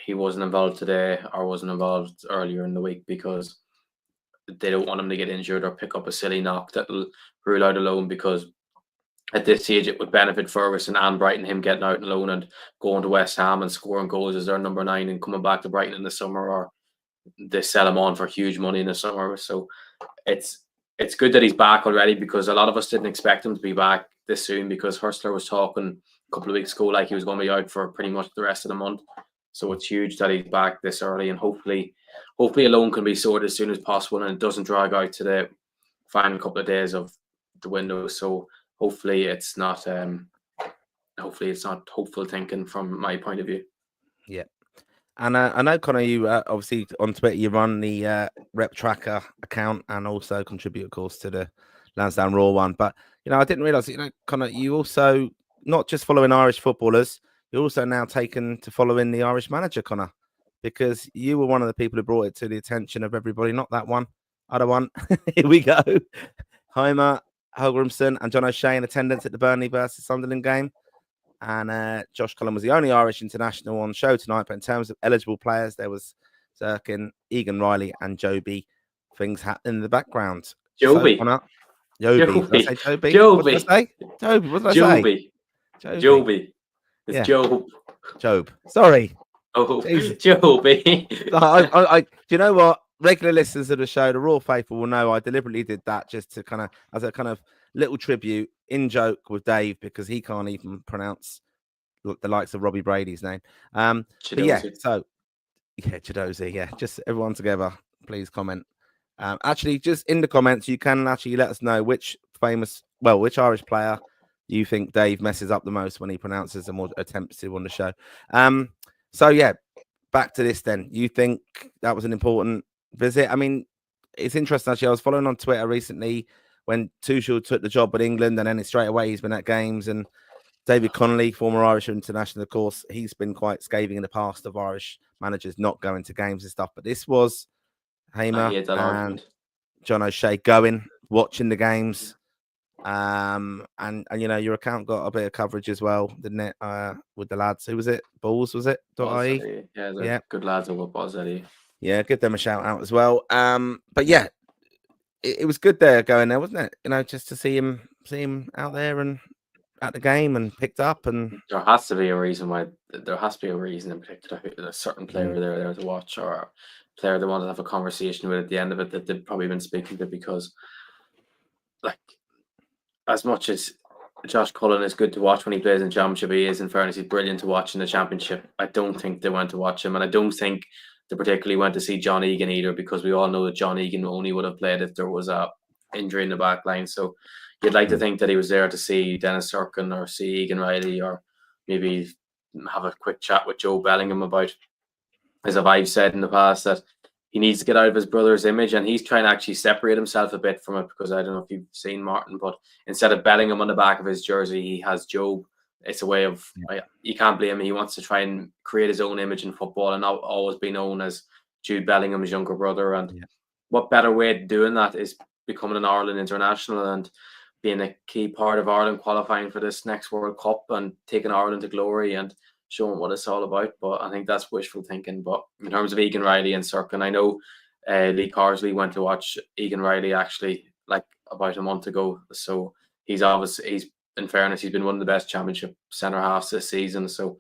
he wasn't involved today or wasn't involved earlier in the week, because they don't want him to get injured or pick up a silly knock that'll rule out a loan, because at this stage it would benefit Ferguson and Brighton, him getting out on loan and going to West Ham and scoring goals as their number 9 and coming back to Brighton in the summer, or they sell him on for huge money in the summer. So it's good that he's back already, because a lot of us didn't expect him to be back this soon, because Hurstler was talking a couple of weeks ago like he was going to be out for pretty much the rest of the month. So it's huge that he's back this early, and hopefully a loan can be sorted as soon as possible and it doesn't drag out to the final couple of days of the window. So hopefully it's not hopeful thinking from my point of view. Yeah. And I know, Connor, you obviously on Twitter, you run the Rep Tracker account and also contribute, of course, to the Lansdowne Raw one. But, I didn't realise, Connor, you also, not just following Irish footballers, you're also now taken to following the Irish manager, Connor, because you were one of the people who brought it to the attention of everybody. Not that one, other one. Here we go. Heimer, Holgrimson and John O'Shea in attendance at the Burnley versus Sunderland game. And Josh Cullen was the only Irish international on show tonight. But in terms of eligible players, there was Zirkin, Egan Riley, and Joby. Things happening in the background. Joby. Joby. Did I say Joby? Joby. What did I say? Joby. What did I say? Joby. It's Job. Job. Sorry. Oh, Joby. Do you know what? Regular listeners of the show, the Raw faithful, will know I deliberately did that just to kind of, as a kind of little tribute, in joke with Dave, because he can't even pronounce the likes of Robbie Brady's name. But yeah, Chidozie. Yeah, just everyone together, please comment. Actually, just in the comments, you can actually let us know which Irish player you think Dave messes up the most when he pronounces them or attempts to on the show. So yeah, back to this then. You think that was an important visit? I mean, it's interesting actually. I was following on Twitter recently when Tuchel took the job at England, and then straight away he's been at games. And David Connolly, former Irish international, of course, he's been quite scathing in the past of Irish managers not going to games and stuff. But this was Hamer and John O'Shea going, watching the games. And your account got a bit of coverage as well, didn't it? With the lads. Who was it? Balls, was it? .ie? Yeah, good lads over Balls.ie. Yeah, give them a shout out as well. But yeah, it was good there going there, wasn't it? Just to see him out there and at the game and picked up. And there has to be a reason why. There has to be a reason in particular. A certain player there to watch, or a player they wanted to have a conversation with at the end of it that they've probably been speaking to, because, like, as much as Josh Cullen is good to watch when he plays in Championship, he is, in fairness, he's brilliant to watch in the Championship. I don't think they went to watch him, and I don't think they particularly went to see John Egan either, because we all know that John Egan only would have played if there was a injury in the back line. So you'd like to think that he was there to see Dennis Cirkin or see Egan Riley, or maybe have a quick chat with Joe Bellingham about, as I've said in the past, that he needs to get out of his brother's image, and he's trying to actually separate himself a bit from it, because I don't know if you've seen Martin, but instead of Bellingham on the back of his jersey, he has Job. It's a way of, you can't blame him. He wants to try and create his own image in football and not always be known as Jude Bellingham's younger brother. And what better way of doing that is becoming an Ireland international and being a key part of Ireland qualifying for this next World Cup and taking Ireland to glory and showing what it's all about. But I think that's wishful thinking. But in terms of Egan Riley and Cirkin, I know Lee Carsley went to watch Egan Riley actually like about a month ago. So he's in fairness, he's been one of the best Championship centre halves this season. So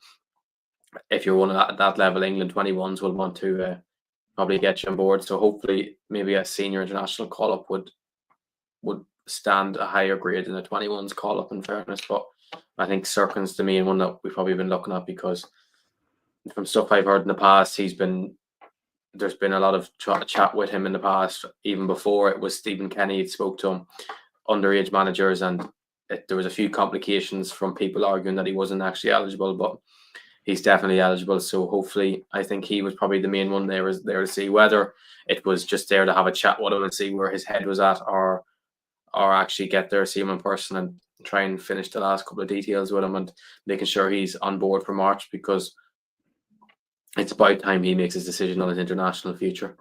if you're one at that level, England 21s will want to probably get you on board. So hopefully maybe a senior international call up would stand a higher grade than a 21s call up, in fairness. But I think Cirkin's the main one that we've probably been looking at, because from stuff I've heard in the past, there's been a lot of chat with him in the past. Even before it was Stephen Kenny had spoke to him, underage managers, and there was a few complications from people arguing that he wasn't actually eligible, but he's definitely eligible. So hopefully, I think he was probably the main one there to see, whether it was just there to have a chat with him and see where his head was at, or actually get there, see him in person and try and finish the last couple of details with him and making sure he's on board for March, because it's about time he makes his decision on his international future.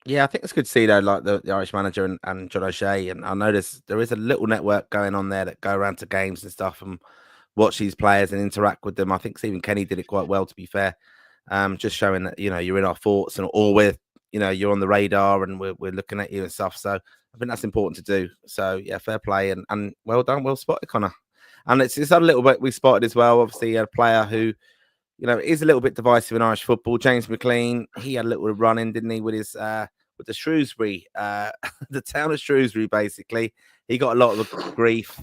Yeah, I think it's good to see, though, like the Irish manager and John O'Shea. And I notice there is a little network going on there that go around to games and stuff and watch these players and interact with them. I think Stephen Kenny did it quite well, to be fair. Just showing that, you're in our thoughts and all with, you're on the radar and we're looking at you and stuff. So I think that's important to do. So yeah, fair play and well done, well spotted, Connor. And it's a little bit we spotted as well. Obviously, a player who, is a little bit divisive in Irish football. James McLean, he had a little run in, didn't he, with his with the Shrewsbury, the town of Shrewsbury, basically. He got a lot of grief.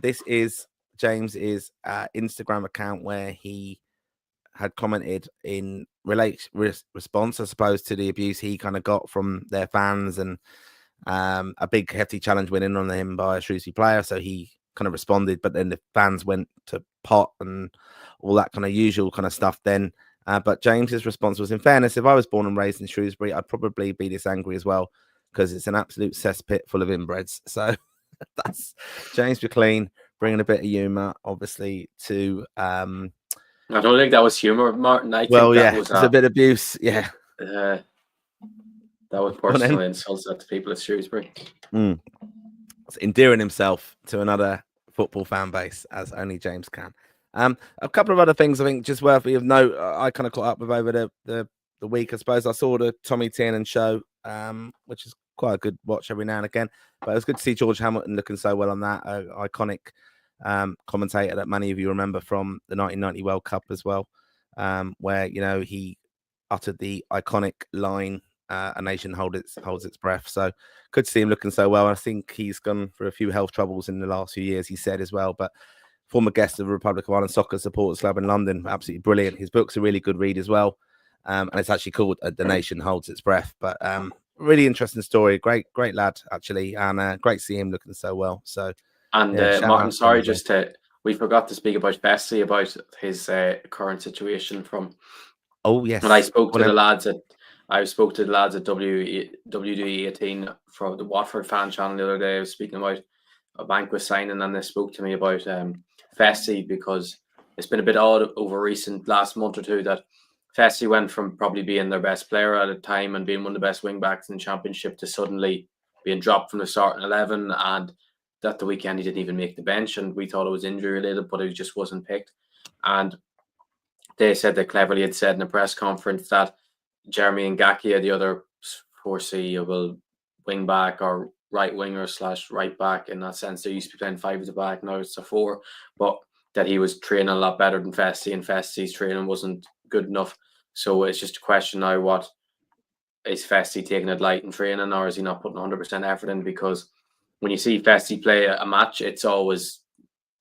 This is James's Instagram account where he had commented in response, I suppose, to the abuse he kind of got from their fans, and a big hefty challenge went in on him by a Shrewsbury player. So he kind of responded, but then the fans went to pot and all that kind of usual kind of stuff then. But James's response was, in fairness, if I was born and raised in Shrewsbury, I'd probably be this angry as well, because it's an absolute cesspit full of inbreds. So that's James McLean bringing a bit of humour, obviously, to... I don't think that was humour, Martin. I think that was it's a bit of abuse. Yeah. That was personal insults to people at Shrewsbury. It's endearing himself to another football fan base, as only James can. A couple of other things I think just worthy of note. I kind of caught up with over the week, I suppose. I saw the Tommy Tiernan show, which is quite a good watch every now and again. But it was good to see George Hamilton looking so well on that iconic commentator that many of you remember from the 1990 World Cup as well, where he uttered the iconic line, "A nation holds its breath." So good to see him looking so well. I think he's gone through a few health troubles in the last few years, he said as well. But former guest of the Republic of Ireland Soccer Supporters Club in London, absolutely brilliant. His book's a really good read as well, and it's actually called "The Nation Holds Its Breath." But really interesting story. Great lad actually, and great to see him looking so well. So. And Martin, sorry, we forgot to speak about Bessie, about his current situation from. Oh yes. When I spoke to the lads at WD18 from the Watford fan channel the other day. I was speaking about a banquet signing, and they spoke to me about Fessy, because it's been a bit odd over last month or two that Fessy went from probably being their best player at a time and being one of the best wing backs in the Championship to suddenly being dropped from the starting 11, and that the weekend he didn't even make the bench, and we thought it was injury related, but he just wasn't picked. And they said that cleverly had said in a press conference that Jeremy Ngakia, the other foreseeable wing back or right winger / right back in that sense. They used to be playing 5 at the back, now it's a 4, but that he was training a lot better than Festi, and Festi's training wasn't good enough. So it's just a question now, what is Festi taking it light in training, or is he not putting 100% effort in? Because when you see Festi play a match, it's always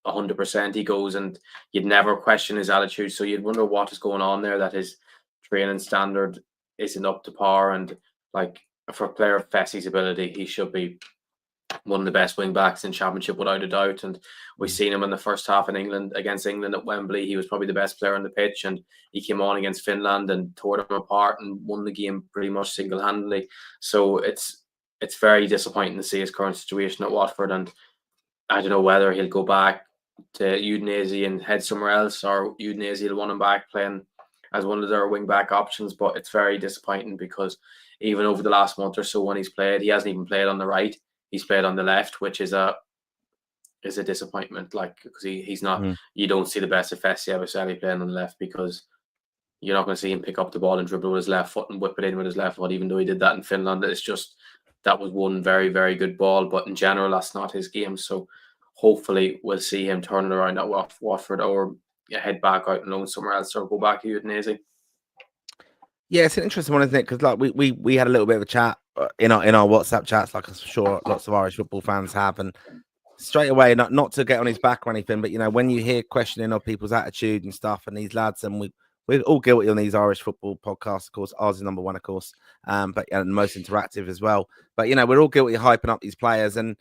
100% he goes, and you'd never question his attitude. So you'd wonder what is going on there, that his training standard isn't up to par. And like, for a player of Festi's ability, he should be one of the best wing backs in Championship without a doubt. And we've seen him in the first half in England against England at Wembley. He was probably the best player on the pitch, and he came on against Finland and tore them apart and won the game pretty much single-handedly. So it's very disappointing to see his current situation at Watford, and I don't know whether he'll go back to Udinese and head somewhere else, or Udinese will want him back playing as one of their wing back options. But it's very disappointing, because even over the last month or so when he's played, he hasn't even played on the right. He's played on the left, which is a disappointment. Like, because he's not. You don't see the best of Festi Abasali playing on the left, because you're not going to see him pick up the ball and dribble with his left foot and whip it in with his left foot. Even though he did that in Finland, it's just that was one very, very good ball. But in general, that's not his game. So hopefully we'll see him turn it around at Watford, or head back out and loan somewhere else, or go back to Udinese. Yeah, it's an interesting one, isn't it? Because like we had a little bit of a chat in our WhatsApp chats, like I'm sure lots of Irish football fans have, and straight away, not to get on his back or anything, but when you hear questioning of people's attitude and stuff, and these lads, and we're all guilty on these Irish football podcasts, of course. Ours is number one, of course, but and most interactive as well. But we're all guilty of hyping up these players, and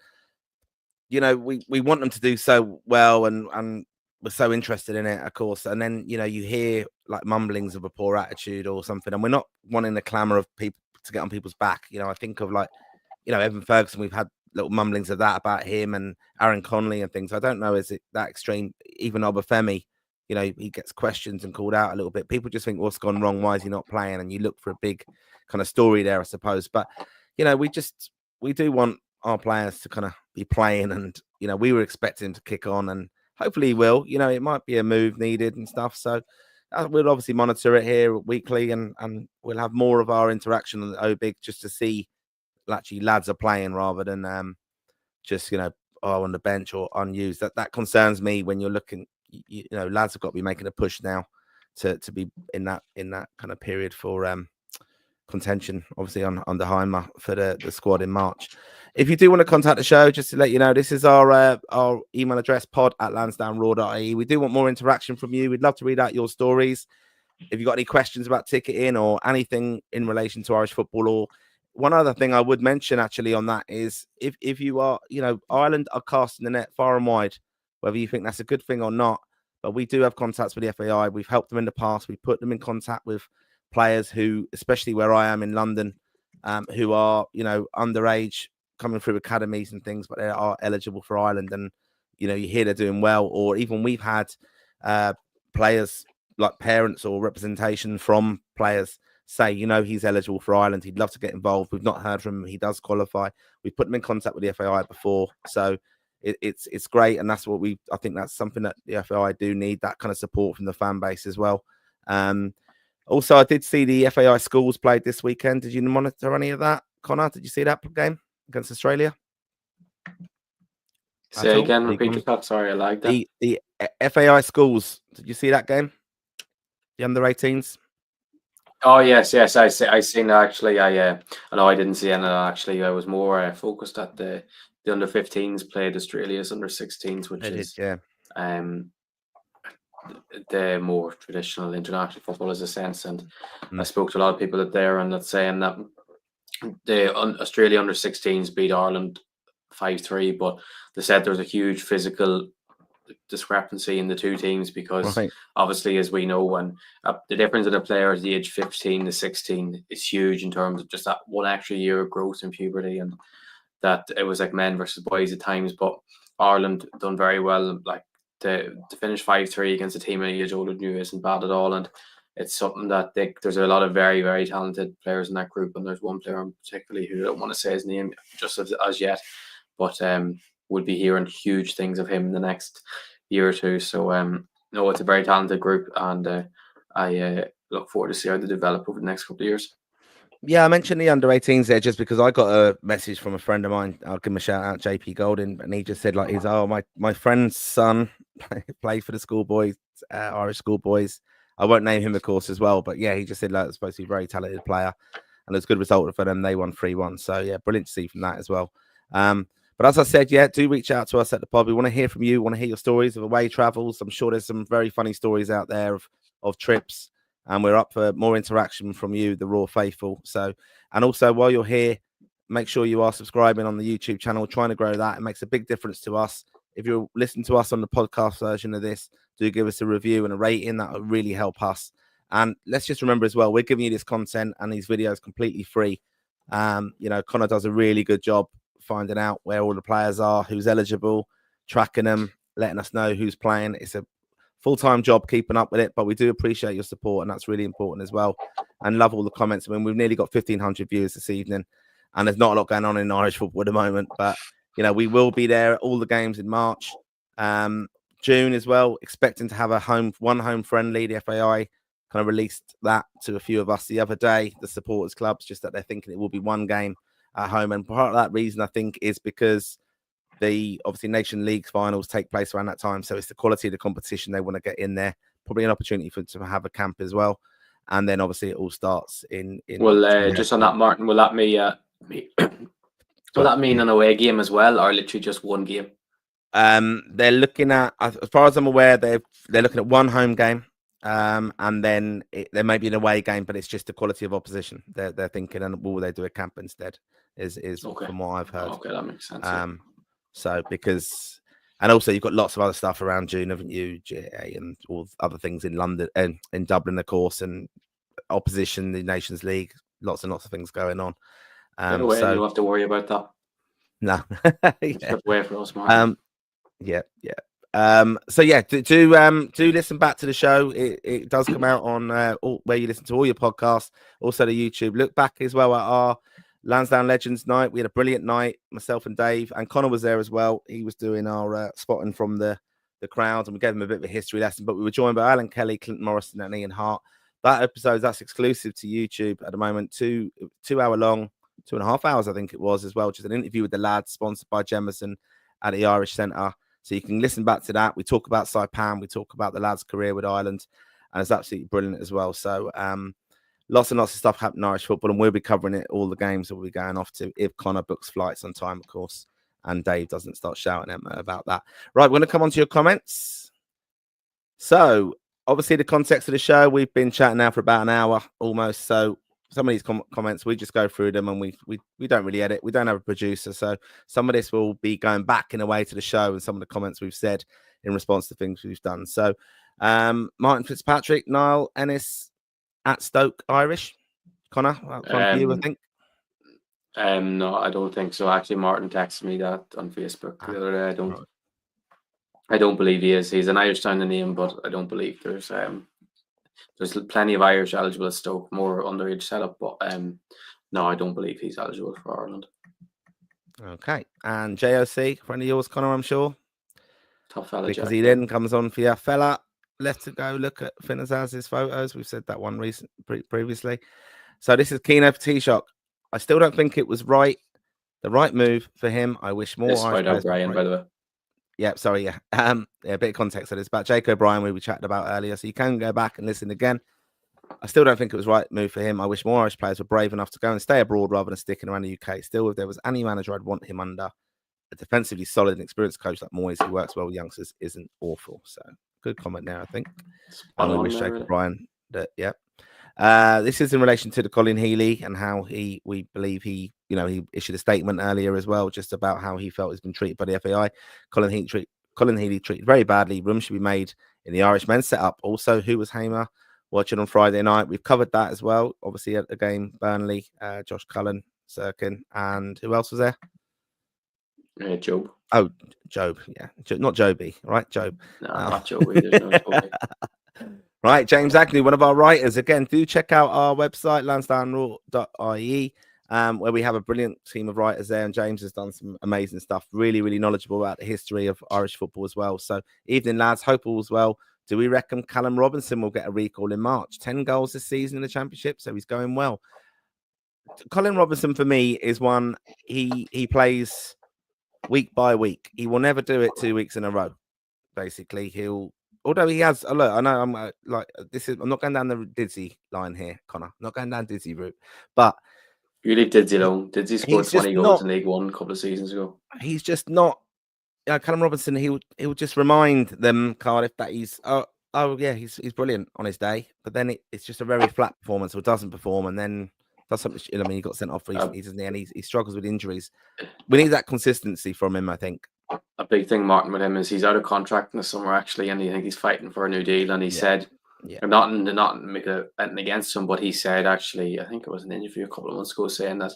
we want them to do so well, and we're so interested in it, of course. And then you hear like mumblings of a poor attitude or something, and we're not wanting the clamour of people to get on people's back. I think of like Evan Ferguson. We've had little mumblings of that about him, and Aaron Connolly and things. I don't know, is it that extreme? Even Obafemi, he gets questions and called out a little bit. People just think, what's gone wrong? Why is he not playing? And you look for a big kind of story there, I suppose. But we do want our players to kind of be playing, and we were expecting him to kick on, and hopefully he will. It might be a move needed and stuff. So we'll obviously monitor it here weekly, and we'll have more of our interaction on the OBIG, just to see actually lads are playing rather than just on the bench or unused. That concerns me when you're looking. Lads have got to be making a push now to be in that kind of period for contention, obviously on the Heimer for the squad in March. If you do want to contact the show, just to let you know, this is our email address, pod@lansdowne.raw.ie. We do want more interaction from you. We'd love to read out your stories. If you've got any questions about ticketing or anything in relation to Irish football, or one other thing I would mention actually on that is if you are, Ireland are casting the net far and wide, whether you think that's a good thing or not. But we do have contacts with the FAI. We've helped them in the past. We put them in contact with players who, especially where I am in London, who are, underage, coming through academies and things, but they are eligible for Ireland. And, you hear they're doing well. Or even we've had players, like parents or representation from players, say, he's eligible for Ireland. He'd love to get involved. We've not heard from him. He does qualify. We've put him in contact with the FAI before. So it's great. And that's what I think that's something that the FAI do need, that kind of support from the fan base as well. Also, I did see the FAI schools played this weekend. Did you monitor any of that, Connor? Did you see that game against Australia? Say again, repeat yourself. Sorry, I like that. The FAI schools, did you see that game? The under-18s? Oh, yes. I seen that, actually. I know I didn't see any of that, actually. I was more focused at the under-15s played Australia's under-16s, which is the more traditional international football, as a sense. And I spoke to a lot of people there, and that's saying that the Australia under-16s beat Ireland 5-3, but they said there was a huge physical discrepancy in the two teams, because obviously, as we know, when the difference in a player at the age 15 to 16 is huge in terms of just that one extra year of growth in puberty, and that it was like men versus boys at times. But Ireland done very well, like to finish 5-3 against a team any age older than you isn't bad at all. And it's something that there's a lot of very, very talented players in that group, and there's one player particularly who I don't want to say his name just as yet, but would be hearing huge things of him in the next year or two. So no, it's a very talented group, and I look forward to see how they develop over the next couple of years. Yeah, I mentioned the under-18s there just because I got a message from a friend of mine. I'll give him a shout out, JP Golden, and he just said like, my friend's son played for the schoolboys, Irish schoolboys. I won't name him, of course, as well, but yeah, he just said like, it's supposed to be a very talented player, and it's a good result for them. They won 3-1, so yeah, brilliant to see from that as well. But as I said, yeah, do reach out to us at the pod. We want to hear from you. Want to hear your stories of away travels. I'm sure there's some very funny stories out there of trips. And we're up for more interaction from you, the Raw faithful. So, and also while you're here, make sure you are subscribing on the YouTube channel, trying to grow that. It makes a big difference to us. If you're listening to us on the podcast version of this, do give us a review and a rating. That will really help us. And let's just remember as well, we're giving you this content and these videos completely free. Connor does a really good job finding out where all the players are, who's eligible, tracking them, letting us know who's playing. It's a full-time job keeping up with it, but we do appreciate your support, and that's really important as well. And love all the comments. I mean, we've nearly got 1,500 viewers this evening, and there's not a lot going on in Irish football at the moment, but we will be there at all the games in March, June as well. Expecting to have one home friendly. The FAI kind of released that to a few of us the other day, the supporters clubs, just that they're thinking it will be one game at home, and part of that reason I think is because the obviously Nation League finals take place around that time, so it's the quality of the competition they want to get in there. Probably an opportunity to have a camp as well, and then obviously it all starts in. Well, just on that, Martin, will that will that mean an away game as well, or literally just one game? They're looking at, as far as I'm aware, they're looking at one home game, and then there may be an away game, but it's just the quality of opposition. They're thinking, and will they do a camp instead? Is okay. From what I've heard. Okay, that makes sense. So and also you've got lots of other stuff around June, haven't you? GA and all other things in London and in Dublin, of course, and opposition, the Nations League, lots and lots of things going on. So you'll have to worry about that. No, yeah. Away for us, Martin. Yeah. So yeah, do listen back to the show. It does come out on where you listen to all your podcasts, also the YouTube. Look back as well at our Lansdowne Legends night. We had a brilliant night, myself and Dave, and Connor was there as well. He was doing our spotting from the crowd, and we gave him a bit of a history lesson. But we were joined by Alan Kelly, Clinton Morrison, and Ian Hart. That episode, that's exclusive to YouTube at the moment. 2 hour long, 2.5 hours, I think it was as well. Just an interview with the lads, sponsored by Jemison at the Irish Centre. So you can listen back to that. We talk about Saipan, we talk about the lads' career with Ireland, and it's absolutely brilliant as well. So lots and lots of stuff happening in Irish football, and we'll be covering it, all the games that we'll be going off to, if Connor books flights on time, of course, and Dave doesn't start shouting at me about that. Right, we're going to come on to your comments. So, obviously, the context of the show, we've been chatting now for about an hour almost. So, some of these comments, we just go through them, and we don't really edit. We don't have a producer. So, some of this will be going back in a way to the show and some of the comments we've said in response to things we've done. So, Martin Fitzpatrick, Niall Ennis, at Stoke Irish. Connor, that's one for you, I think. No, I don't think so. Actually, Martin texted me that on Facebook the other day. I don't believe he is. He's an Irish sounding name, but I don't believe there's plenty of Irish eligible at Stoke, more underage setup. But no, I don't believe he's eligible for Ireland. Okay, and JOC, friend of yours, Connor, I'm sure. Tough fella, because he then comes on for your fella. Let's go look at Finnazaz's photos. We've said that one previously. So this is Keno for Taoiseach. I still don't think it was the right move for him. I wish more. This is about O'Brien, by the way. Yeah, sorry, yeah. A bit of context on this about Jake O'Brien, we chatted about earlier. So you can go back and listen again. I still don't think it was the right move for him. I wish more Irish players were brave enough to go and stay abroad rather than sticking around the UK. Still, if there was any manager I'd want him under, a defensively solid and experienced coach like Moyes, who works well with youngsters, isn't awful. So good comment there, I think. I wish Jake O'Brien that, yeah. This is in relation to the Colin Healy and how we believe he issued a statement earlier as well, just about how he felt he's been treated by the FAI. Colin Healy treated very badly. Room should be made in the Irish men's setup. Also, who was Hamer watching on Friday night? We've covered that as well. Obviously, at the game, Burnley, Josh Cullen, Sirkin, and who else was there? Job. Oh, Job. Yeah, not Joby, right? Job. No, not Joby. There's no Joby. Right, James Agnew, one of our writers. Again, do check out our website, lansdowne.ie, where we have a brilliant team of writers there. And James has done some amazing stuff, really, really knowledgeable about the history of Irish football as well. So, evening, lads. Hope all's well. Do we reckon Callum Robinson will get a recall in March? 10 goals this season in the Championship, so he's going well. Colin Robinson for me is one he plays week by week. He will never do it 2 weeks in a row. Basically, although he has. Look, I know I'm I'm not going down the Dizzy line here, Connor. I'm not going down Dizzy route, but You leave Didzy alone. Didzy scored he's just 20 goals in not. League One a couple of seasons ago. He's just not. Callum Robinson, he'll just remind them, Cardiff, that he's he's brilliant on his day, but then it's just a very flat performance, or doesn't perform, and then does something. I mean, he got sent off recently, doesn't he? And he struggles with injuries. We need that consistency from him, I think. A big thing, Martin, with him is he's out of contract in the summer actually, and I think he's fighting for a new deal. And he said, not anything against him, but he said actually, I think it was an interview a couple of months ago, saying that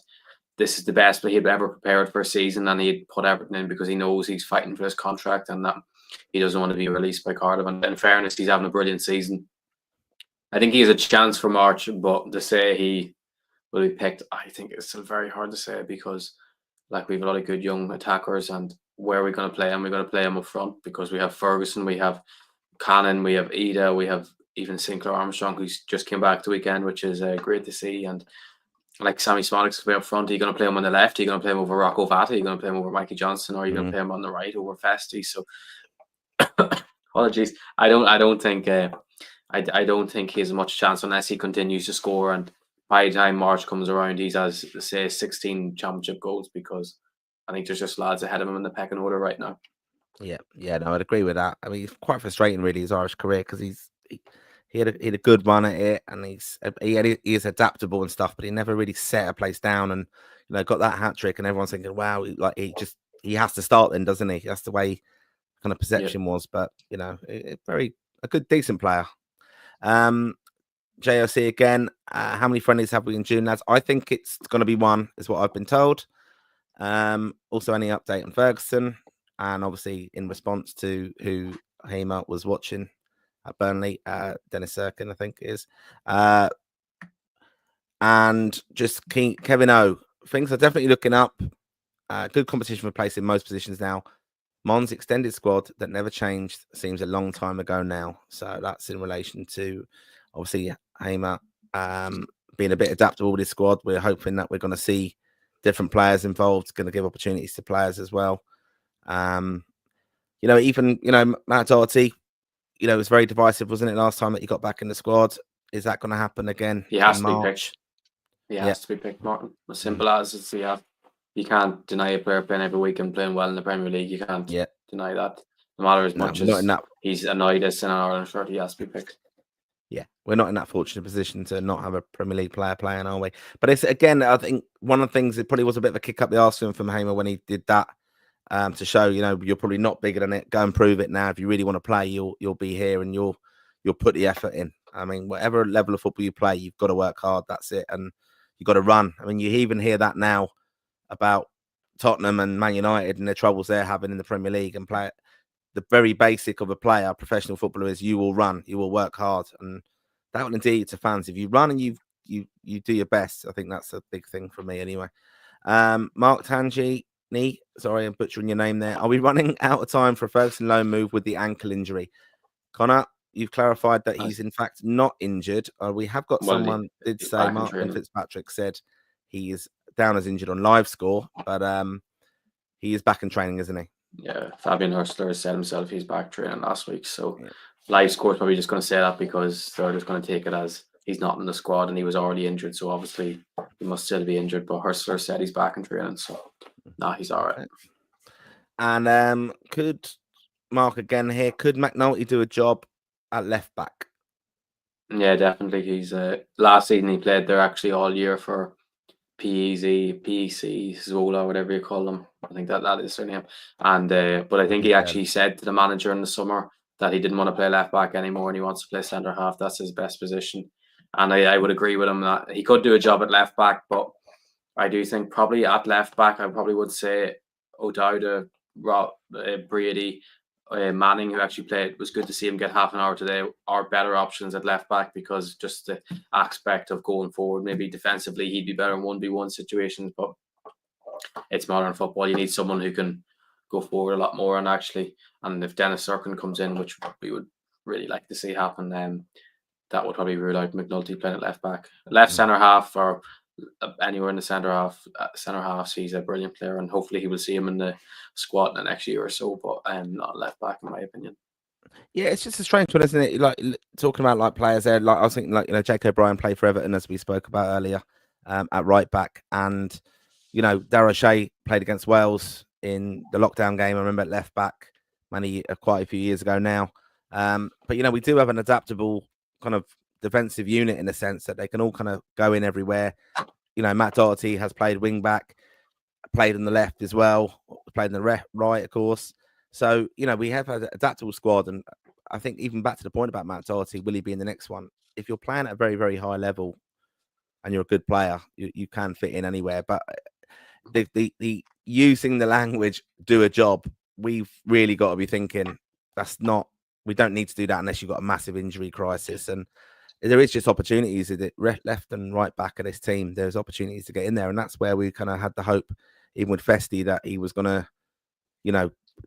this is the best he'd ever prepared for a season, and he'd put everything in because he knows he's fighting for his contract and that he doesn't want to be released by Cardiff. And in fairness, he's having a brilliant season. I think he has a chance for March, but to say he will be picked, I think it's still very hard to say because like we have a lot of good young attackers, and where are we going to play him? We're going to play him up front because we have Ferguson, we have Cannon, we have Ida, we have even Sinclair Armstrong, who's just came back the weekend, which is great to see. And like Sammy Smollett's going to be up front. Are you going to play him on the left? Are you going to play him over Rocco Vata? Are you going to play him over Mikey Johnson? Or are you going to play him on the right over Festy? So apologies. I don't think he has much chance unless he continues to score. And by the time March comes around, he's has say 16 championship goals, because I think there's just lads ahead of him in the pecking order right now. Yeah, no, I'd agree with that. I mean, it's quite frustrating, really, his Irish career, because he had a good run at it, and he is adaptable and stuff, but he never really set a place down, and got that hat trick, and everyone's thinking, wow, like he has to start then, doesn't he? That's the way kind of perception was, but a good decent player. JOC again. How many friendlies have we in June, lads? I think it's going to be one, is what I've been told. Also, any update on Ferguson, and obviously in response to who Hamer was watching at Burnley, Dennis Serkin, I think it is. And just Kevin O. Things are definitely looking up. Good competition for place in most positions now. Mon's extended squad that never changed seems a long time ago now. So that's in relation to, obviously, Hamer being a bit adaptable with his squad. We're hoping that we're going to see different players involved, going to give opportunities to players as well. Matt Doherty, it was very divisive, wasn't it, last time that he got back in the squad? Is that going to happen again? He has to be picked. He has to be picked, Martin. As simple as it's you can't deny a player playing every week and playing well in the Premier League. You can't deny that. No matter as much as he's annoyed us in an Ireland shirt, he has to be picked. Yeah, we're not in that fortunate position to not have a Premier League player playing, are we? But it's, again, I think one of the things, it probably was a bit of a kick up the arse from Hamer when he did that, to show, you're probably not bigger than it. Go and prove it now. If you really want to play, you'll be here, and you'll put the effort in. I mean, whatever level of football you play, you've got to work hard. That's it, and you've got to run. I mean, you even hear that now about Tottenham and Man United and the troubles they're having in the Premier League, and play. The very basic of a player, professional footballer, is you will run, you will work hard, and that will indeed to fans. If you run and you do your best, I think that's a big thing for me anyway. Mark Tangi, sorry, I'm butchering your name there. Are we running out of time for a Ferguson loan move with the ankle injury? Connor, you've clarified that he's in fact not injured. We have got someone did say Martin Fitzpatrick said he is down as injured on live score, but he is back in training, isn't he? Yeah, Fabian Hurstler said himself he's back training last week. So live score is probably just going to say that because they're just going to take it as he's not in the squad and he was already injured. So obviously he must still be injured. But Hurstler said he's back in training. So he's all right. And could Mark again here? Could McNulty do a job at left back? Yeah, definitely. He's last season he played there actually all year for PEC, Zola, whatever you call them. I think that is their name. And but I think he actually said to the manager in the summer that he didn't want to play left back anymore and he wants to play centre half. That's his best position. And I would agree with him that he could do a job at left back, but I do think probably at left back I probably would say O'Dowda, Brady, Manning, who actually played. It was good to see him get half an hour today, are better options at left back, because just the aspect of going forward, maybe defensively he'd be better in 1v1 situations, but it's modern football. You need someone who can go forward a lot more, and if Dennis Serkin comes in, which we would really like to see happen, that would probably rule out McNulty playing at left back. Left centre half or anywhere in the centre half. He's a brilliant player, and hopefully he will see him in the squad in the next year or so. But not left back, in my opinion. Yeah, it's just a strange one, isn't it? Like talking about like players there. Like I was thinking, like Jake O'Brien played for Everton, as we spoke about earlier, at right back, and Darragh O'Shea played against Wales in the lockdown game. I remember at left back quite a few years ago now. But we do have an adaptable kind of defensive unit in the sense that they can all kind of go in everywhere. Matt Doherty has played wing back, played on the left as well, played on the right, of course. So, we have an adaptable squad. And I think even back to the point about Matt Doherty, will he be in the next one? If you're playing at a very, very high level and you're a good player, you can fit in anywhere. But the using the language, do a job, we've really got to be thinking we don't need to do that unless you've got a massive injury crisis. And there is just opportunities at it, left and right back of this team. There's opportunities to get in there. And that's where we kind of had the hope, even with Festi, that he was going to,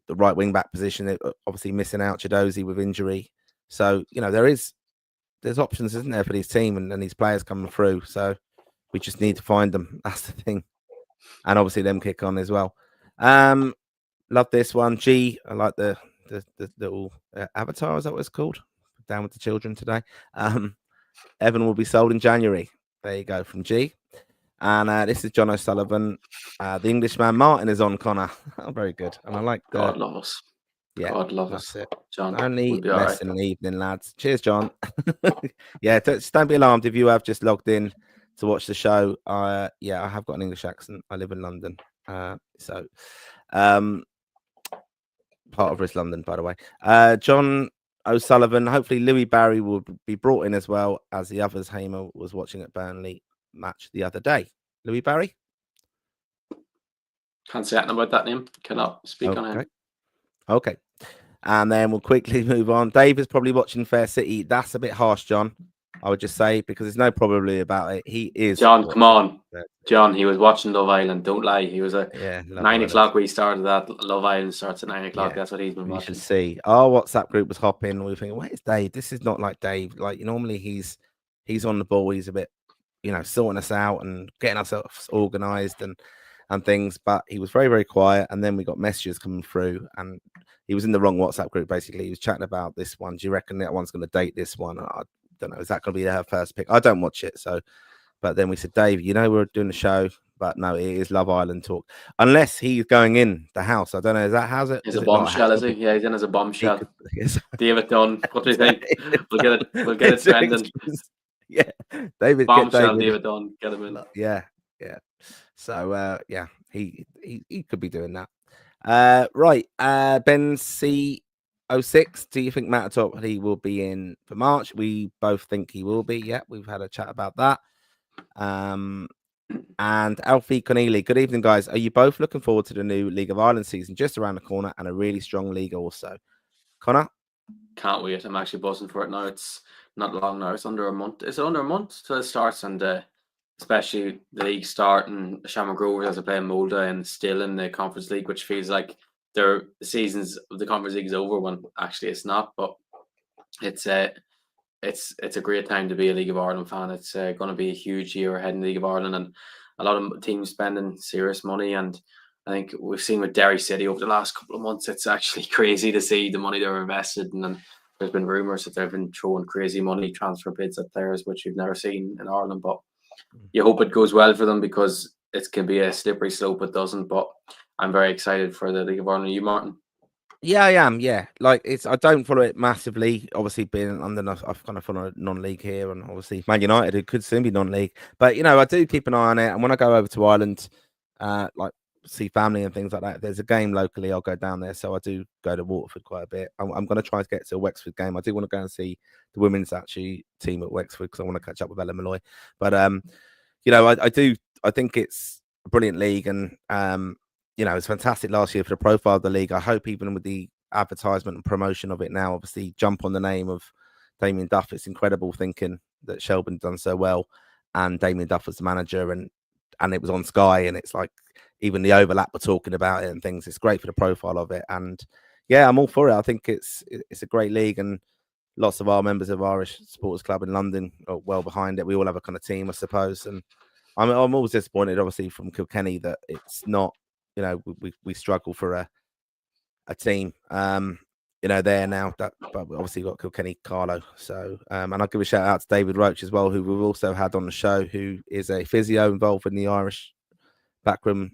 the right wing back position, obviously missing out Chidozie with injury. So, there's options, isn't there, for this team and these players coming through. So we just need to find them. That's the thing. And obviously them kick on as well. Love this one. G, I like the little avatar, is that what it's called? Down with the children today. Evan will be sold in January. There you go, from G. And this is John O'Sullivan. The Englishman Martin is on, Connor. Oh, very good. And I like the... God love us. Yeah, God love that's us. it. John, only we'll mess in the evening, lads. Cheers, John. Yeah, don't be alarmed if you have just logged in to watch the show. I have got an English accent. I live in London. So part of West London, by the way. John O'Sullivan. Hopefully Louis Barry will be brought in as well, as the others. Hamer was watching at Burnley match the other day. Louis Barry? Can't say anything about that name. Cannot speak on him. Okay. And then we'll quickly move on. Dave is probably watching Fair City. That's a bit harsh, John, I would just say, because there's no probability about it. He is. John, come on. John, he was watching Love Island. Don't lie. He was at 9 o'clock. We started that. Love Island starts at 9 o'clock. Yeah, that's what he's been watching. You should see. Our WhatsApp group was hopping. We were thinking, where's Dave? This is not like Dave. Like, normally he's on the ball. He's a bit, sorting us out and getting ourselves organised and things. But he was very, very quiet. And then we got messages coming through, and he was in the wrong WhatsApp group, basically. He was chatting about this one. Do you reckon that one's going to date this one? I don't know. Is that going to be her first pick? I don't watch it. But then we said, Dave, we're doing the show. But no, it is Love Island talk. Unless he's going in the house. I don't know. How's it? He's a bombshell, is he? Yeah, he's in as a bombshell. David Dunn. What do you think? We'll get it trending. Yeah. David Dunn. Get him in. Yeah. So he could be doing that. Right, Ben C06. Do you think Matt Topley will be in for March? We both think he will be. Yeah, we've had a chat about that. And Alfie Corneli. Good evening, guys. Are you both looking forward to the new League of Ireland season just around the corner and a really strong league also? Connor? Can't wait. I'm actually buzzing for it now. It's not long now. It's under a month. Is it under a month till it starts? And especially the league starting, Shamrock Rovers as a play in Molde and still in the Conference League, which feels like the seasons of the Conference League is over when actually it's not. But it's a great time to be a League of Ireland fan. It's going to be a huge year ahead in the League of Ireland, and a lot of teams spending serious money. And I think we've seen with Derry City over the last couple of months, it's actually crazy to see the money they're invested in. And there's been rumours that they've been throwing crazy money transfer bids at players, which we've never seen in Ireland. But you hope it goes well for them, because it can be a slippery slope. It doesn't. But I'm very excited for the League of Ireland. Are you, Martin? Yeah, I am. Yeah, like I don't follow it massively. Obviously, being in London, I've kind of followed non-league here, and obviously Man United, who could soon be non-league. But I do keep an eye on it. And when I go over to Ireland, like see family and things like that, if there's a game locally, I'll go down there. So I do go to Waterford quite a bit. I'm going to try to get to a Wexford game. I do want to go and see the women's team at Wexford, because I want to catch up with Ella Malloy. But I think it's a brilliant league, and it's fantastic last year for the profile of the league. I hope even with the advertisement and promotion of it now, obviously jump on the name of Damien Duff. It's incredible thinking that Shelburne done so well, and Damien Duff was the manager, and it was on Sky, and it's like even the overlap were talking about it and things. It's great for the profile of it, and yeah, I'm all for it. I think it's a great league, and lots of our members of Irish Supporters Club in London are well behind it. We all have a kind of team, I suppose, and I'm always disappointed, obviously, from Kilkenny that it's not. We struggle for a team. There now. But we obviously got Kilkenny Carlo. So, and I'll give a shout out to David Roach as well, who we've also had on the show, who is a physio involved in the Irish backroom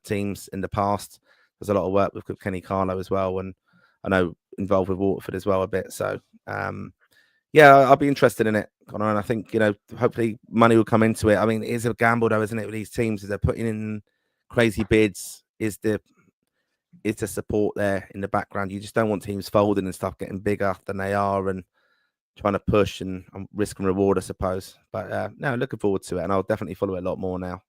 teams in the past. There's a lot of work with Kilkenny Carlo as well, and I know involved with Waterford as well a bit. So, I'll be interested in it, Connor, and I think hopefully money will come into it. I mean, it is a gamble though, isn't it? With these teams, as they're putting in crazy bids, is the support there in the background? You just don't want teams folding and stuff getting bigger than they are and trying to push and risk and reward, I suppose. But no, looking forward to it, and I'll definitely follow it a lot more now.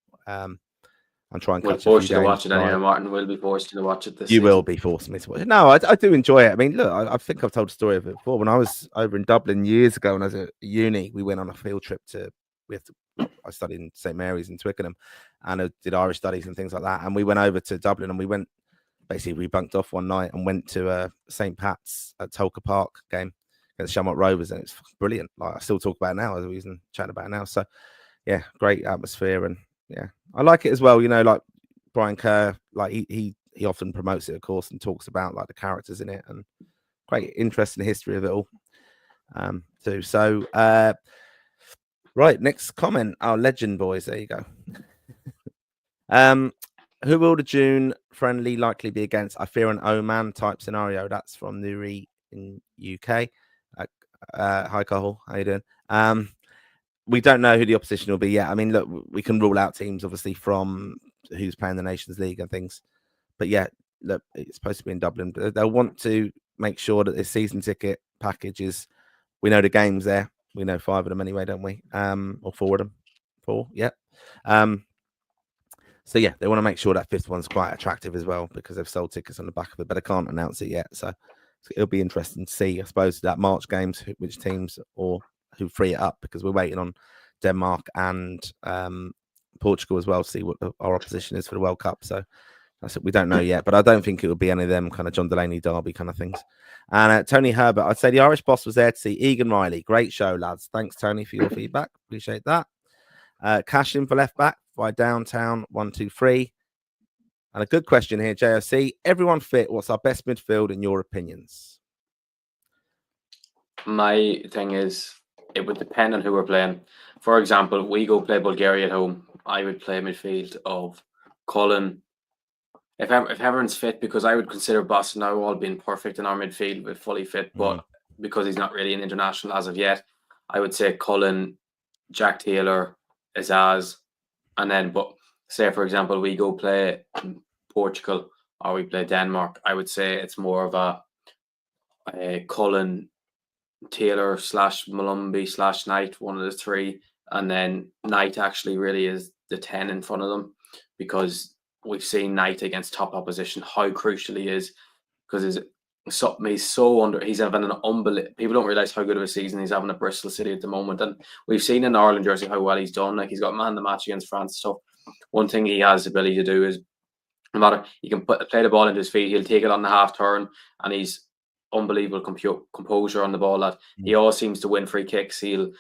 And try and we'll catch force you to watch it anyway. Martin will be forced to watch it this season. You will be forcing me to watch it. No, I do enjoy it. I mean, look, I think I've told a story of it before. When I was over in Dublin years ago, when I was at uni, we went on a field trip I studied in St Mary's in Twickenham, and I did Irish studies and things like that. And we went over to Dublin, and we bunked off one night and went to St Pat's at Tolka Park game against Shamrock Rovers, and it's brilliant. Like, I still talk about it now, as a reason chatting about it now. So yeah, great atmosphere, and yeah, I like it as well. Like Brian Kerr, like he often promotes it, of course, and talks about like the characters in it, and great interest in the history of it all too. So right, next comment, our legend boys, there you go. Who will the June friendly likely be against? I fear an Oman type scenario. That's from Nuri in UK. Hi Cahill, how you doing? We don't know who the opposition will be yet. I mean, look, we can rule out teams obviously from who's playing the Nations League and things. But yeah, look, it's supposed to be in Dublin. But they'll want to make sure that this season ticket package is. We know the games there. We know 5 of them anyway, don't we? Or 4 of them. 4, yeah. So yeah, they want to make sure that 5th one's quite attractive as well, because they've sold tickets on the back of it, but they can't announce it yet. So it'll be interesting to see, I suppose, that March games, which teams or who free it up, because we're waiting on Denmark and Portugal as well to see what our opposition is for the World Cup. So that's it. We don't know yet, but I don't think it will be any of them kind of John Delaney derby kind of things. And Tony Herbert, I'd say the Irish boss was there to see Egan Riley. Great show, lads. Thanks, Tony, for your feedback. Appreciate that. Cash in for left back by Downtown 123. And a good question here, JOC. Everyone fit. What's our best midfield in your opinions? My thing is, it would depend on who we're playing. For example, we go play Bulgaria at home. I would play midfield of Cullen. If everyone's fit, because I would consider Boston now all being perfect in our midfield with fully fit, but because he's not really an international as of yet, I would say Cullen, Jack Taylor, Azaz, and then, but say for example we go play Portugal or we play Denmark, I would say it's more of a Cullen, Taylor / Malumbi / Knight, one of the 3, and then Knight actually really is the 10 in front of them, because we've seen Knight against top opposition how crucial he is, because he's having an unbelievable. People don't realize how good of a season he's having at Bristol City at the moment, and we've seen in Ireland jersey how well he's done. Like, he's got man the match against France. So one thing he has the ability to do is, no matter, he can play the ball into his feet, he'll take it on the half turn, and he's unbelievable composure on the ball. That he always seems to win free kicks. He'll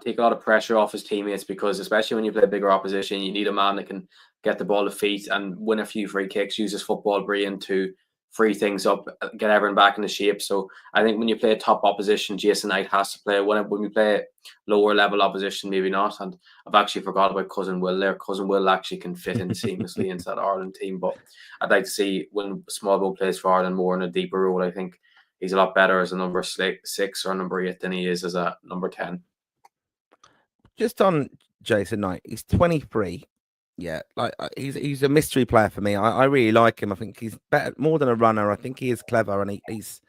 take a lot of pressure off his teammates, because especially when you play bigger opposition, you need a man that can get the ball to feet and win a few free kicks, use his football brain to free things up, get everyone back into shape. So I think when you play top opposition, Jason Knight has to play. When we play lower level opposition, maybe not. And I've actually forgot about Cousin Will there. Cousin Will actually can fit in seamlessly into that Ireland team. But I'd like to see when Small Boat plays for Ireland more in a deeper role. I think he's a lot better as a number 6 or number 8 than he is as a number 10. Just on Jason Knight, he's 23. Yeah, like he's a mystery player for me. I really like him. I think he's better, more than a runner. I think he is clever, and he's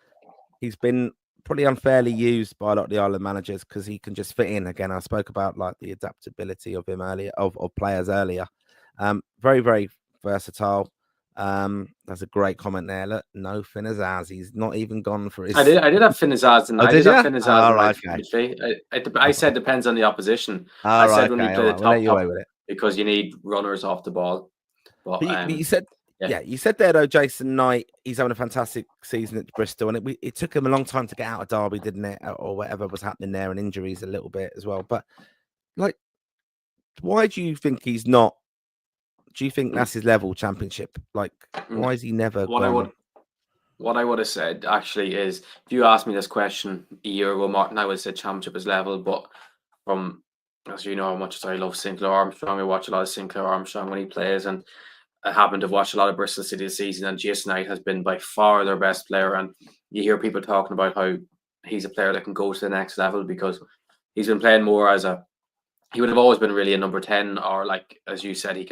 been probably unfairly used by a lot of the Ireland managers, because he can just fit in. Again, I spoke about like the adaptability of him earlier, of players earlier. Very, very versatile. That's a great comment there. Look, no Finn Azaz. He's not even gone for his. I did have Finn Azaz, and I did have Finn Azaz. I said depends on the opposition. I said when we play the top, because you need runners off the ball. But you said, you said there though, Jason Knight, he's having a fantastic season at Bristol, and it took him a long time to get out of Derby, didn't it, or whatever was happening there, and injuries a little bit as well. But like, why do you think he's not? Do you think that's his level, Championship? Like, why is he never gone? What I would have said actually is, if you asked me this question a year ago, Martin, I would have said Championship is level. But from, as you know, how much as I love Sinclair Armstrong, I watch a lot of Sinclair Armstrong when he plays, and I happen to have watched a lot of Bristol City this season, and Jason Knight has been by far their best player. And you hear people talking about how he's a player that can go to the next level because he's been playing more as he would have always been really a number 10, or like, as you said,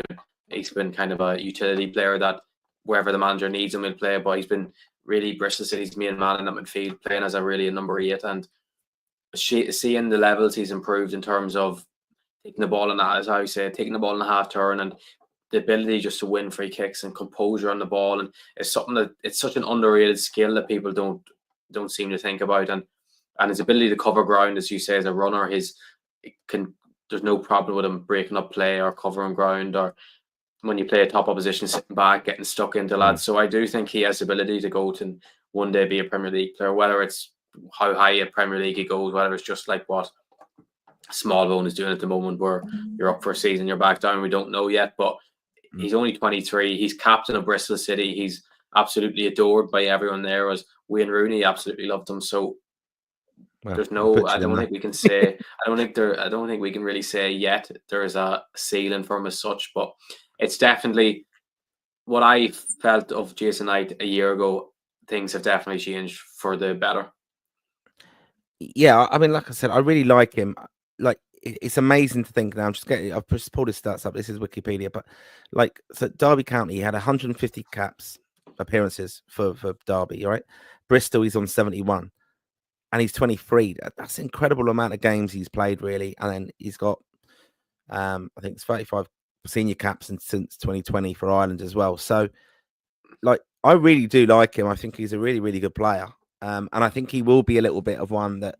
he's been kind of a utility player that wherever the manager needs him, he'll play. But he's been really Bristol City's main man in that midfield, playing as a number 8. And seeing the levels he's improved in terms of taking the ball in that, as I say, taking the ball in a half turn, and the ability just to win free kicks and composure on the ball, and it's something that it's such an underrated skill that people don't seem to think about. And his ability to cover ground, as you say, as a runner, there's no problem with him breaking up play or covering ground, or when you play a top opposition, sitting back, getting stuck into lads. So I do think he has the ability to go to one day be a Premier League player, whether it's how high a Premier League he goes, whether it's just like what Smallbone is doing at the moment, where you're up for a season, you're back down. We don't know yet, but he's only 23. He's captain of Bristol City. He's absolutely adored by everyone there, as Wayne Rooney absolutely loved him. So there's no, I don't think we can say, I don't think we can really say yet there's a ceiling for him as such, but it's definitely what I felt of Jason Knight a year ago. Things have definitely changed for the better. Yeah, I mean, like I said, I really like him. Like, it's amazing to think now. I've just pulled his stats up. This is Wikipedia, but like, so Derby County, he had 150 appearances for Derby, right? Bristol, he's on 71. And he's 23. That's an incredible amount of games he's played, really. And then he's got, I think it's 35 senior caps since 2020 for Ireland as well. So, like, I really do like him. I think he's a really, really good player. And I think he will be a little bit of one that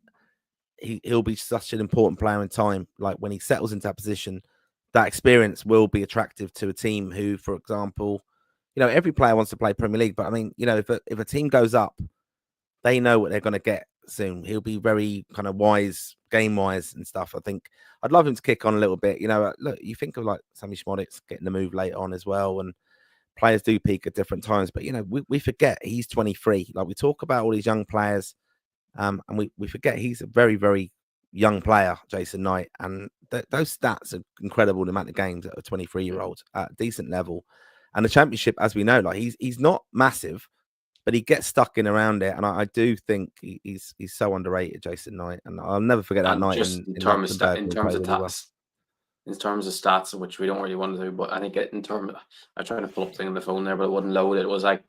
he'll be such an important player in time. Like, when he settles into that position, that experience will be attractive to a team who, for example, every player wants to play Premier League. But, I mean, if a team goes up, they know what they're going to get soon. He'll be very kind of wise, game-wise and stuff. I think I'd love him to kick on a little bit. Look, you think of like Sammy Schmodix getting the move late on as well, and players do peak at different times. But, we forget he's 23. Like, we talk about all these young players, and we forget he's a very, very young player, Jason Knight. And those stats are incredible, the amount of games at a 23-year-old at a decent level. And the Championship, as we know, like he's not massive, but he gets stuck in around it, and I do think he's so underrated, Jason Knight. And I'll never forget that night. In terms of stats, which we don't really want to do, but I think I tried to pull up thing on the phone there, but it wouldn't load. It was like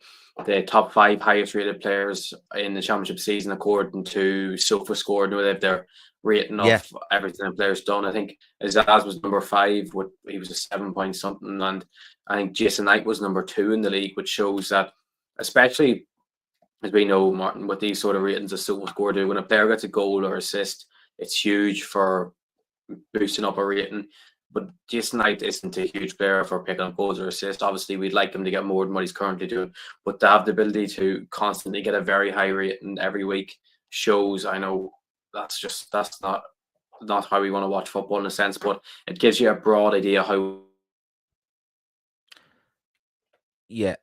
the top 5 highest rated players in the Championship season according to SofaScore. They have their rating of everything the player's done. I think Azaz was number 5. He was a 7 point something, and I think Jason Knight was number 2 in the league, which shows that, especially as we know, Martin, with these sort of ratings of SofaScore do, when a player gets a goal or assist, it's huge for boosting up a rating. But Jason Knight isn't a huge player for picking up goals or assists. Obviously, we'd like him to get more than what he's currently doing, but to have the ability to constantly get a very high rating every week shows, I know that's not how we want to watch football in a sense, but it gives you a broad idea how. Yeah.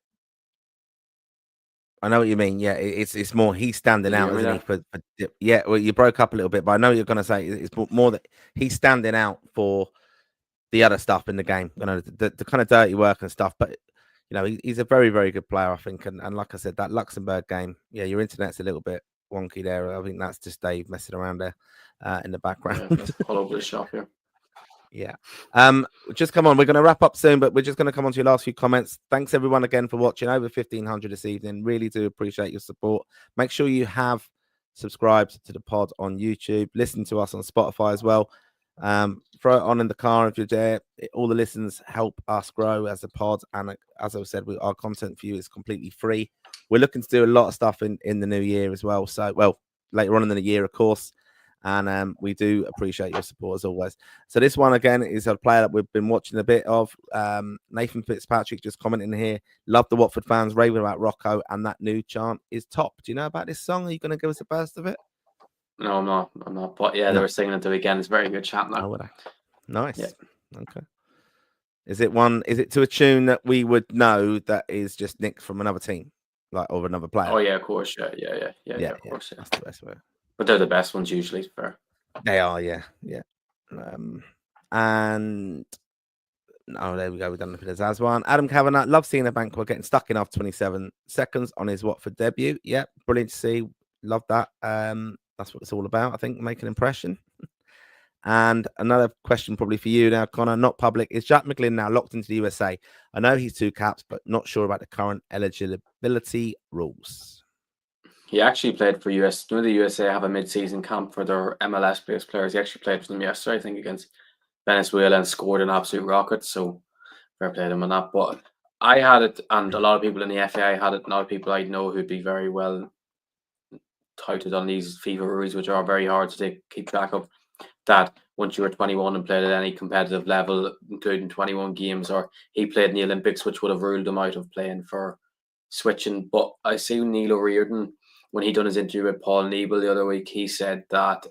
I know what you mean. Yeah, it's more he's standing out, isn't he? Yeah, well, you broke up a little bit, but I know what you're going to say it's more that he's standing out for the other stuff in the game, the kind of dirty work and stuff. But he's a very, very good player, I think. And like I said, that Luxembourg game, yeah, your internet's a little bit wonky there. I think that's just Dave messing around there in the background. Yeah, all over the shop here. Yeah. Just come on. We're going to wrap up soon, but we're just going to come on to your last few comments. Thanks everyone again for watching. Over 1,500 this evening. Really do appreciate your support. Make sure you have subscribed to the pod on YouTube. Listen to us on Spotify as well. Throw it on in the car if you're there. All the listens help us grow as a pod. And as I said, our content for you is completely free. We're looking to do a lot of stuff in the new year as well. So, later on in the year, of course. And we do appreciate your support as always. So this one again is a player that we've been watching a bit of. Nathan Fitzpatrick just commenting here. Love the Watford fans raving about Rocco, and that new chant is top. Do you know about this song? Are you going to give us a burst of it? No, I'm not. But yeah, they were singing it the weekend. It's a very good chant now. Oh, would I? Nice. Yeah. Okay. Is it to a tune that we would know that is just nicked from another team, like, or another player? Oh yeah, of course, yeah, of course, yeah. That's the best way. But they're the best ones usually. Fair. They are, yeah. And there we go. We've done the Pizzazz one. Adam Kavanagh, love seeing a Banquo getting stuck in after 27 seconds on his Watford debut. Yeah, brilliant to see. Love that. That's what it's all about, I think, make an impression. And another question probably for you now, Connor, not public. Is Jack McGlynn now locked into the USA? I know he's 2 caps, but not sure about the current eligibility rules. He actually played for US. You know, the USA have a mid-season camp for their MLS-based players. He actually played for them yesterday, I think, against Venezuela, and scored an absolute rocket. So fair play to him on that. But I had it, and a lot of people in the FAI had it. A lot of people I know who'd be very well touted on these FIFA rules, which are very hard to keep track of. That once you were 21 and played at any competitive level, including 21 games, or he played in the Olympics, which would have ruled him out of playing for switching. But I see Neil O'Riordan, when he done his interview with Paul Niebel the other week, he said that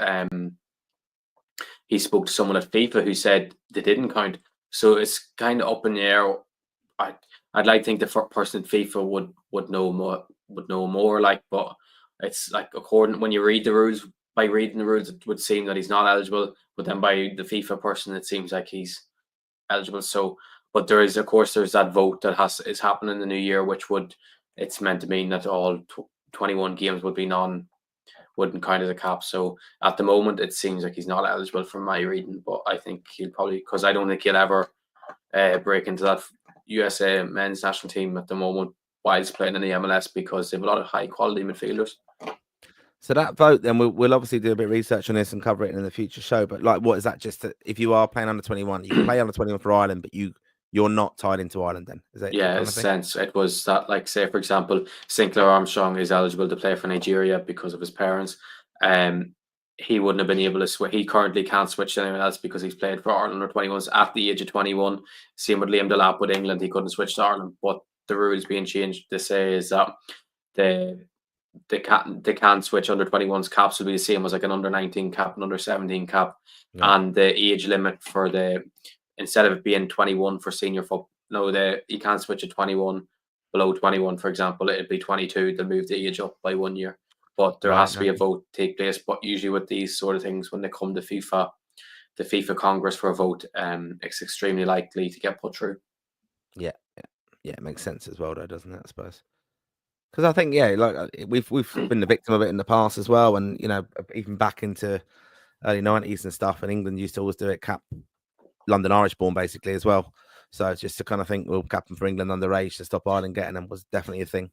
he spoke to someone at FIFA who said they didn't count. So it's kind of up in the air. I'd like to think the person at FIFA would know more. Like, but it's like, according, when you read the rules, by reading the rules, it would seem that he's not eligible. But then by the FIFA person, it seems like he's eligible. So, but there's that vote that is happening in the new year, which it's meant to mean that all 21 games wouldn't count as a cap. So at the moment, it seems like he's not eligible from my reading. But I think he'll probably, because I don't think he'll ever break into that USA men's national team at the moment while he's playing in the MLS, because they have a lot of high quality midfielders. So that vote, then we'll obviously do a bit of research on this and cover it in the future show. But like, what is that? Just that if you are playing under 21, you can play under 21 for Ireland, but you're not tied into Ireland. Then is that? Yeah, in a sense, it was that. Like, say for example, Sinclair Armstrong is eligible to play for Nigeria because of his parents. He wouldn't have been able to switch. He currently can't switch to anyone else because he's played for Ireland under 21s at the age of 21. Same with Liam Delap with England, he couldn't switch to Ireland. But the rules being changed to say is that they can't switch. Under 21s caps will be the same as like an under 19 cap and under 17 cap. Yeah. And the age limit for instead of it being 21 for senior football, you can't switch at 21, below 21, for example, it'd be 22. They'll move the age up by 1 year. But there has to be a vote take place. But usually with these sort of things, when they come to FIFA, the FIFA Congress for a vote, it's extremely likely to get put through. Yeah, it makes sense as well, though, doesn't it? I suppose. Because I think, like we've been the victim of it in the past as well, and even back into early 90s and stuff, and England used to always do it cap London Irish born basically as well. So just to kind of think, well, captain for England underage to stop Ireland getting them was definitely a thing.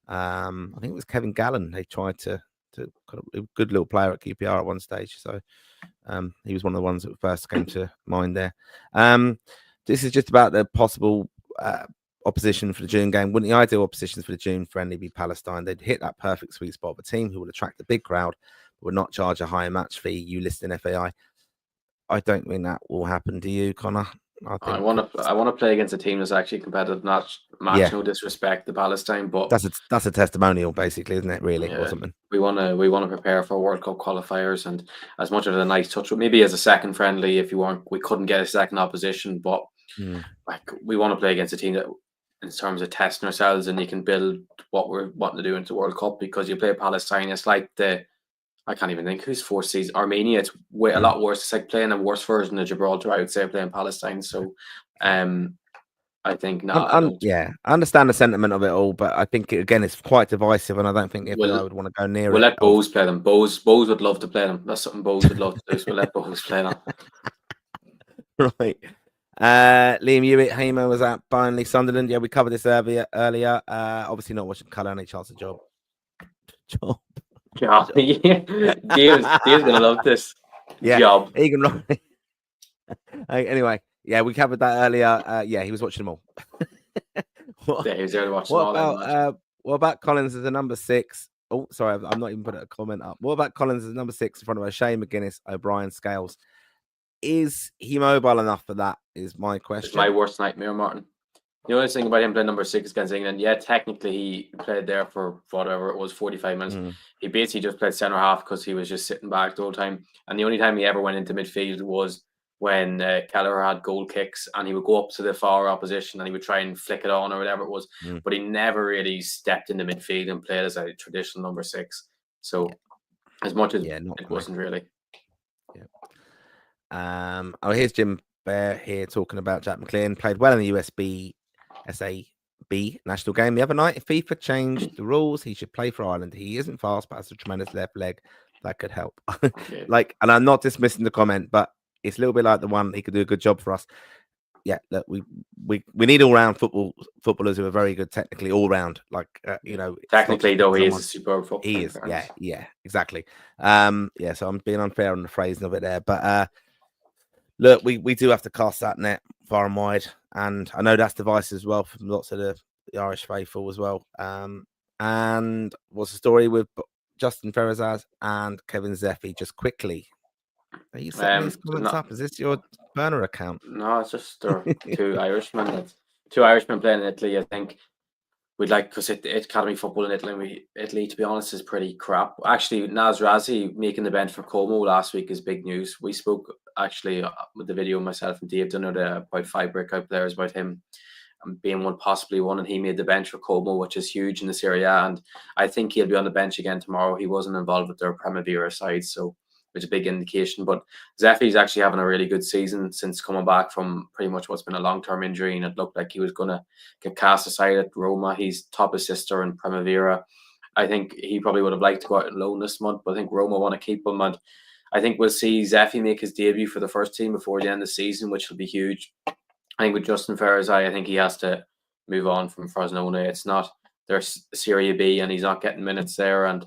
I think it was Kevin Gallen. They tried to kind of a good little player at QPR at one stage. So he was one of the ones that first came to mind there. This is just about the possible opposition for the June game. Wouldn't the ideal oppositions for the June friendly be Palestine? They'd hit that perfect sweet spot of a team who would attract a big crowd, but would not charge a higher match fee. You list in FAI. I don't think that will happen. Do you, Connor? I want to play against a team that's actually competitive, not match. No disrespect to Palestine, but that's a testimonial, basically, isn't it? Really, or something. We want to prepare for World Cup qualifiers, and as much as a nice touch, maybe as a second friendly, if we couldn't get a second opposition, but like we want to play against a team that, in terms of testing ourselves, and you can build what we're wanting to do into the World Cup, because you play Palestine, it's like I can't even think who's fourth season. Armenia, it's a lot worse. It's like playing a worse version of Gibraltar, I would say, playing Palestine. So, I think I understand the sentiment of it all, but I think it's quite divisive, and I don't think I would want to go near it. We'll let Bose play them. Bose would love to play them. That's something Bose would love to do. So we'll let Bose play them. Right. Liam Hewitt, Hamo was at Burnley, Sunderland. Yeah, we covered this earlier. Obviously not watching colour, any chance of job. Job. Dave's gonna love this. Yeah. Job. Anyway, yeah, we covered that earlier. He was watching them all. He was there to watch them all. What about Collins as a number 6? Oh, sorry, I'm not even putting a comment up. What about Collins as a number 6 in front of O'Shea, McGuinness, O'Brien, Scales? Is he mobile enough for that? Is my question. It's my worst nightmare, Martin. The only thing about him playing number 6 against England, technically he played there for whatever it was, 45 minutes. He basically just played centre half because he was just sitting back the whole time. And the only time he ever went into midfield was when Kelleher had goal kicks, and he would go up to the far opposition and he would try and flick it on or whatever it was. But he never really stepped into midfield and played as a traditional number 6. So as much as it wasn't really. Here's Jim Bear here talking about Jack McLean. Played well in the SAB national game the other night. If FIFA changed the rules, he should play for Ireland. He isn't fast, but has a tremendous left leg that could help. And I'm not dismissing the comment, but it's a little bit like the one he could do a good job for us. Yeah, look, we need all-round footballers who are very good technically, all-round. Technically, though, he is a superb footballer. He is, yeah, exactly. So I'm being unfair on the phrasing of it there, but look, we do have to cast that net far and wide, and I know that's divisive as well from lots of the Irish faithful as well. And what's the story with Justin Ferrazaz and Kevin Zeffy? Just quickly. Are you setting these comments up? Is this your burner account? No, it's just two Irishmen. Two Irishmen playing in Italy. I think we'd like, because academy football in Italy, to be honest, is pretty crap. Actually, Naz Razi making the bench for Como last week is big news. We spoke actually with the video, myself and Dave done about 5 breakout players about him being possibly one, and he made the bench for Como, which is huge in the Serie A. And I think he'll be on the bench again tomorrow. He wasn't involved with their Primavera side, so which is a big indication. But Zeffy's actually having a really good season since coming back from pretty much what's been a long-term injury, and it looked like he was going to get cast aside at Roma. He's top assister in Primavera. I think he probably would have liked to go out on loan this month, but I think Roma want to keep him, and I think we'll see Zeffy make his debut for the first team before the end of the season, which will be huge. I think with Justin Ferrazai, I think he has to move on from Frosinone. It's not their Serie B, and he's not getting minutes there, and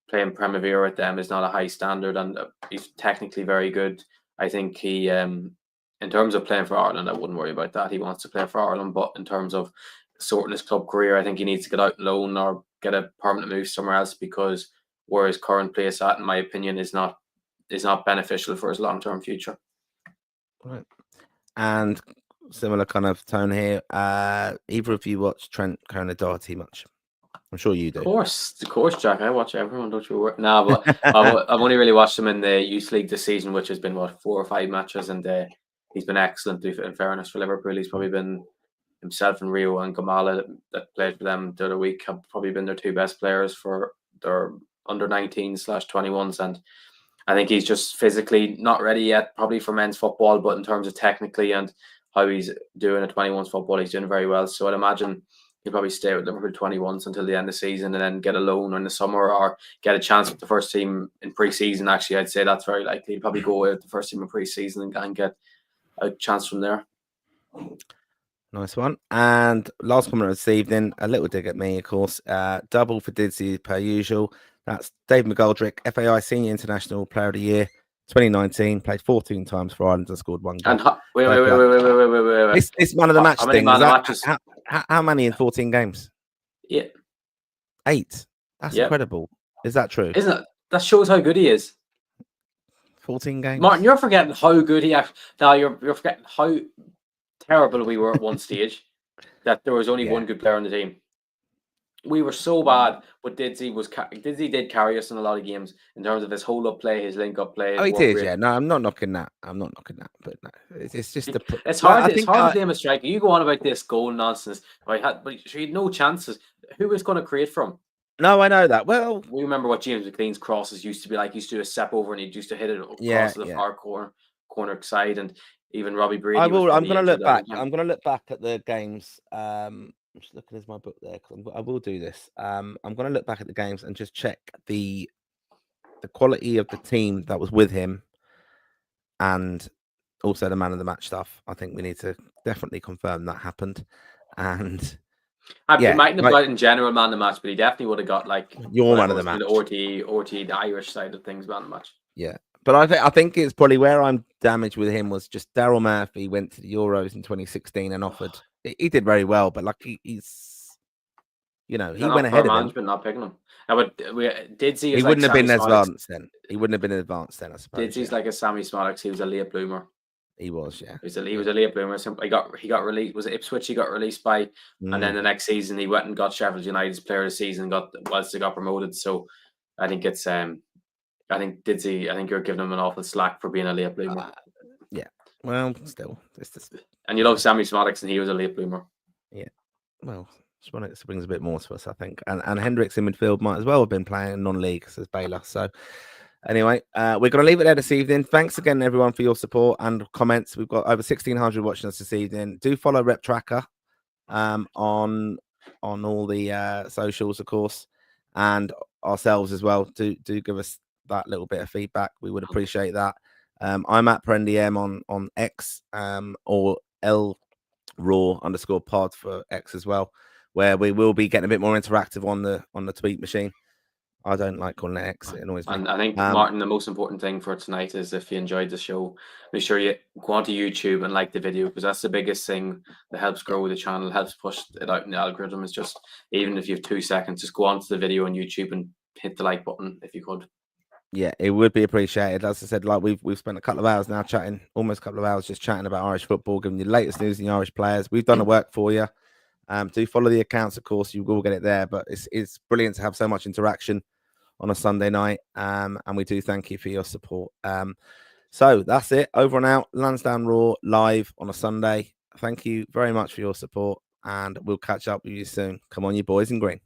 playing Primavera with them is not a high standard, and he's technically very good. I think he, in terms of playing for Ireland, I wouldn't worry about that. He wants to play for Ireland, but in terms of sorting his club career, I think he needs to get out on loan or get a permanent move somewhere else, because where his current place at, in my opinion, is not beneficial for his long-term future. Right. And similar kind of tone here. Either of you watch Trent Conan-Doherty much? I'm sure you do. Of course, Jack. I watch everyone. Don't you work? No, but I've only really watched him in the Youth League this season, which has been 4 or 5 matches, and he's been excellent. In fairness, for Liverpool, he's probably been himself and Rio and Gamala that played for them the other week have probably been their 2 best players for their under 19/21s, and I think he's just physically not ready yet, probably for men's football, but in terms of technically and how he's doing at 21s football, he's doing very well. So I'd imagine he'll probably stay with Liverpool 21s until the end of the season, and then get a loan in the summer or get a chance with the first team in pre-season. Actually, I'd say that's very likely. He'll probably go with the first team in pre-season and get a chance from there. Nice one. And last comment this evening, a little dig at me, of course. Double for Didsy per usual. That's Dave McGoldrick, FAI Senior International Player of the Year, 2019. Played 14 times for Ireland and scored 1 goal. And wait. It's one of the match things. Matches? How many in 14 games? Yeah. 8. That's incredible. Is that true? Isn't it? That shows how good he is. 14 games. Martin, you're forgetting how good he actually. Now you're forgetting how terrible we were at one stage. That there was only one good player on the team. We were so bad, but Didsy did carry us in a lot of games in terms of his hold-up play, his link-up play. Oh, he did, yeah. No, I'm not knocking that. But no, it's just it's hard. It's hard to blame a striker. You go on about this goal nonsense. But he had no chances. Who was going to create from? No, I know that. Well, we remember what James McLean's crosses used to be like. He used to do a step over and he used to hit it across the far corner side, and even Robbie Brady. I'm going to look back. I'm going to look back at the games. I'm just looking at my book there because I will do this. I'm going to look back at the games and just check the quality of the team that was with him, and also the man of the match stuff. I think we need to definitely confirm that happened. And he mightn't have got in general man of the match, but he definitely would have got your man of the match, the RT, the Irish side of things, man of the match. Yeah. But I think it's probably where I'm damaged with him was just Daryl Murphy went to the Euros in 2016 and offered. He did very well, but he's, he went ahead of him. Not picking him. Didsy. He wouldn't have been advanced then. He wouldn't have been advanced then, I suppose. Didsy's like a Sammy Smollett. He was a late bloomer. He was, yeah. He was a late bloomer. He got released. Was it Ipswich? He got released by, and then the next season he went and got Sheffield United's Player of the Season. Whilst they got promoted. So I think it's I think Didsy. I think you're giving him an awful slack for being a late bloomer. Well, still, it's just, And you love Sammy Smollix, and he was a late bloomer. well, Smollix brings a bit more to us, I think. And Hendricks in midfield might as well have been playing non-league, says Baylor. So anyway, we're going to leave it there this evening. Thanks again, everyone, for your support and comments. We've got over 1,600 watching us this evening. Do follow Rep Tracker on all the socials, of course, and ourselves as well. Do give us that little bit of feedback. We would appreciate that. I'm at PrenDM on X or LRaw_pod for X as well, where we will be getting a bit more interactive on the tweet machine. I don't like calling it X. It annoys me. And I think, Martin, the most important thing for tonight is if you enjoyed the show, make sure you go onto YouTube and like the video, because that's the biggest thing that helps grow the channel, helps push it out in the algorithm. Is just, even if you have 2 seconds, just go onto the video on YouTube and hit the like button if you could. Yeah, it would be appreciated. As I said, like we've spent a couple of hours now chatting, almost a couple of hours just chatting about Irish football, giving you the latest news in the Irish players. We've done the work for you. Do follow the accounts, of course. You will get it there, but it's brilliant to have so much interaction on a Sunday night, and we do thank you for your support. So that's it. Over and out. Lansdowne Raw live on a Sunday. Thank you very much for your support, and we'll catch up with you soon. Come on, you boys in green.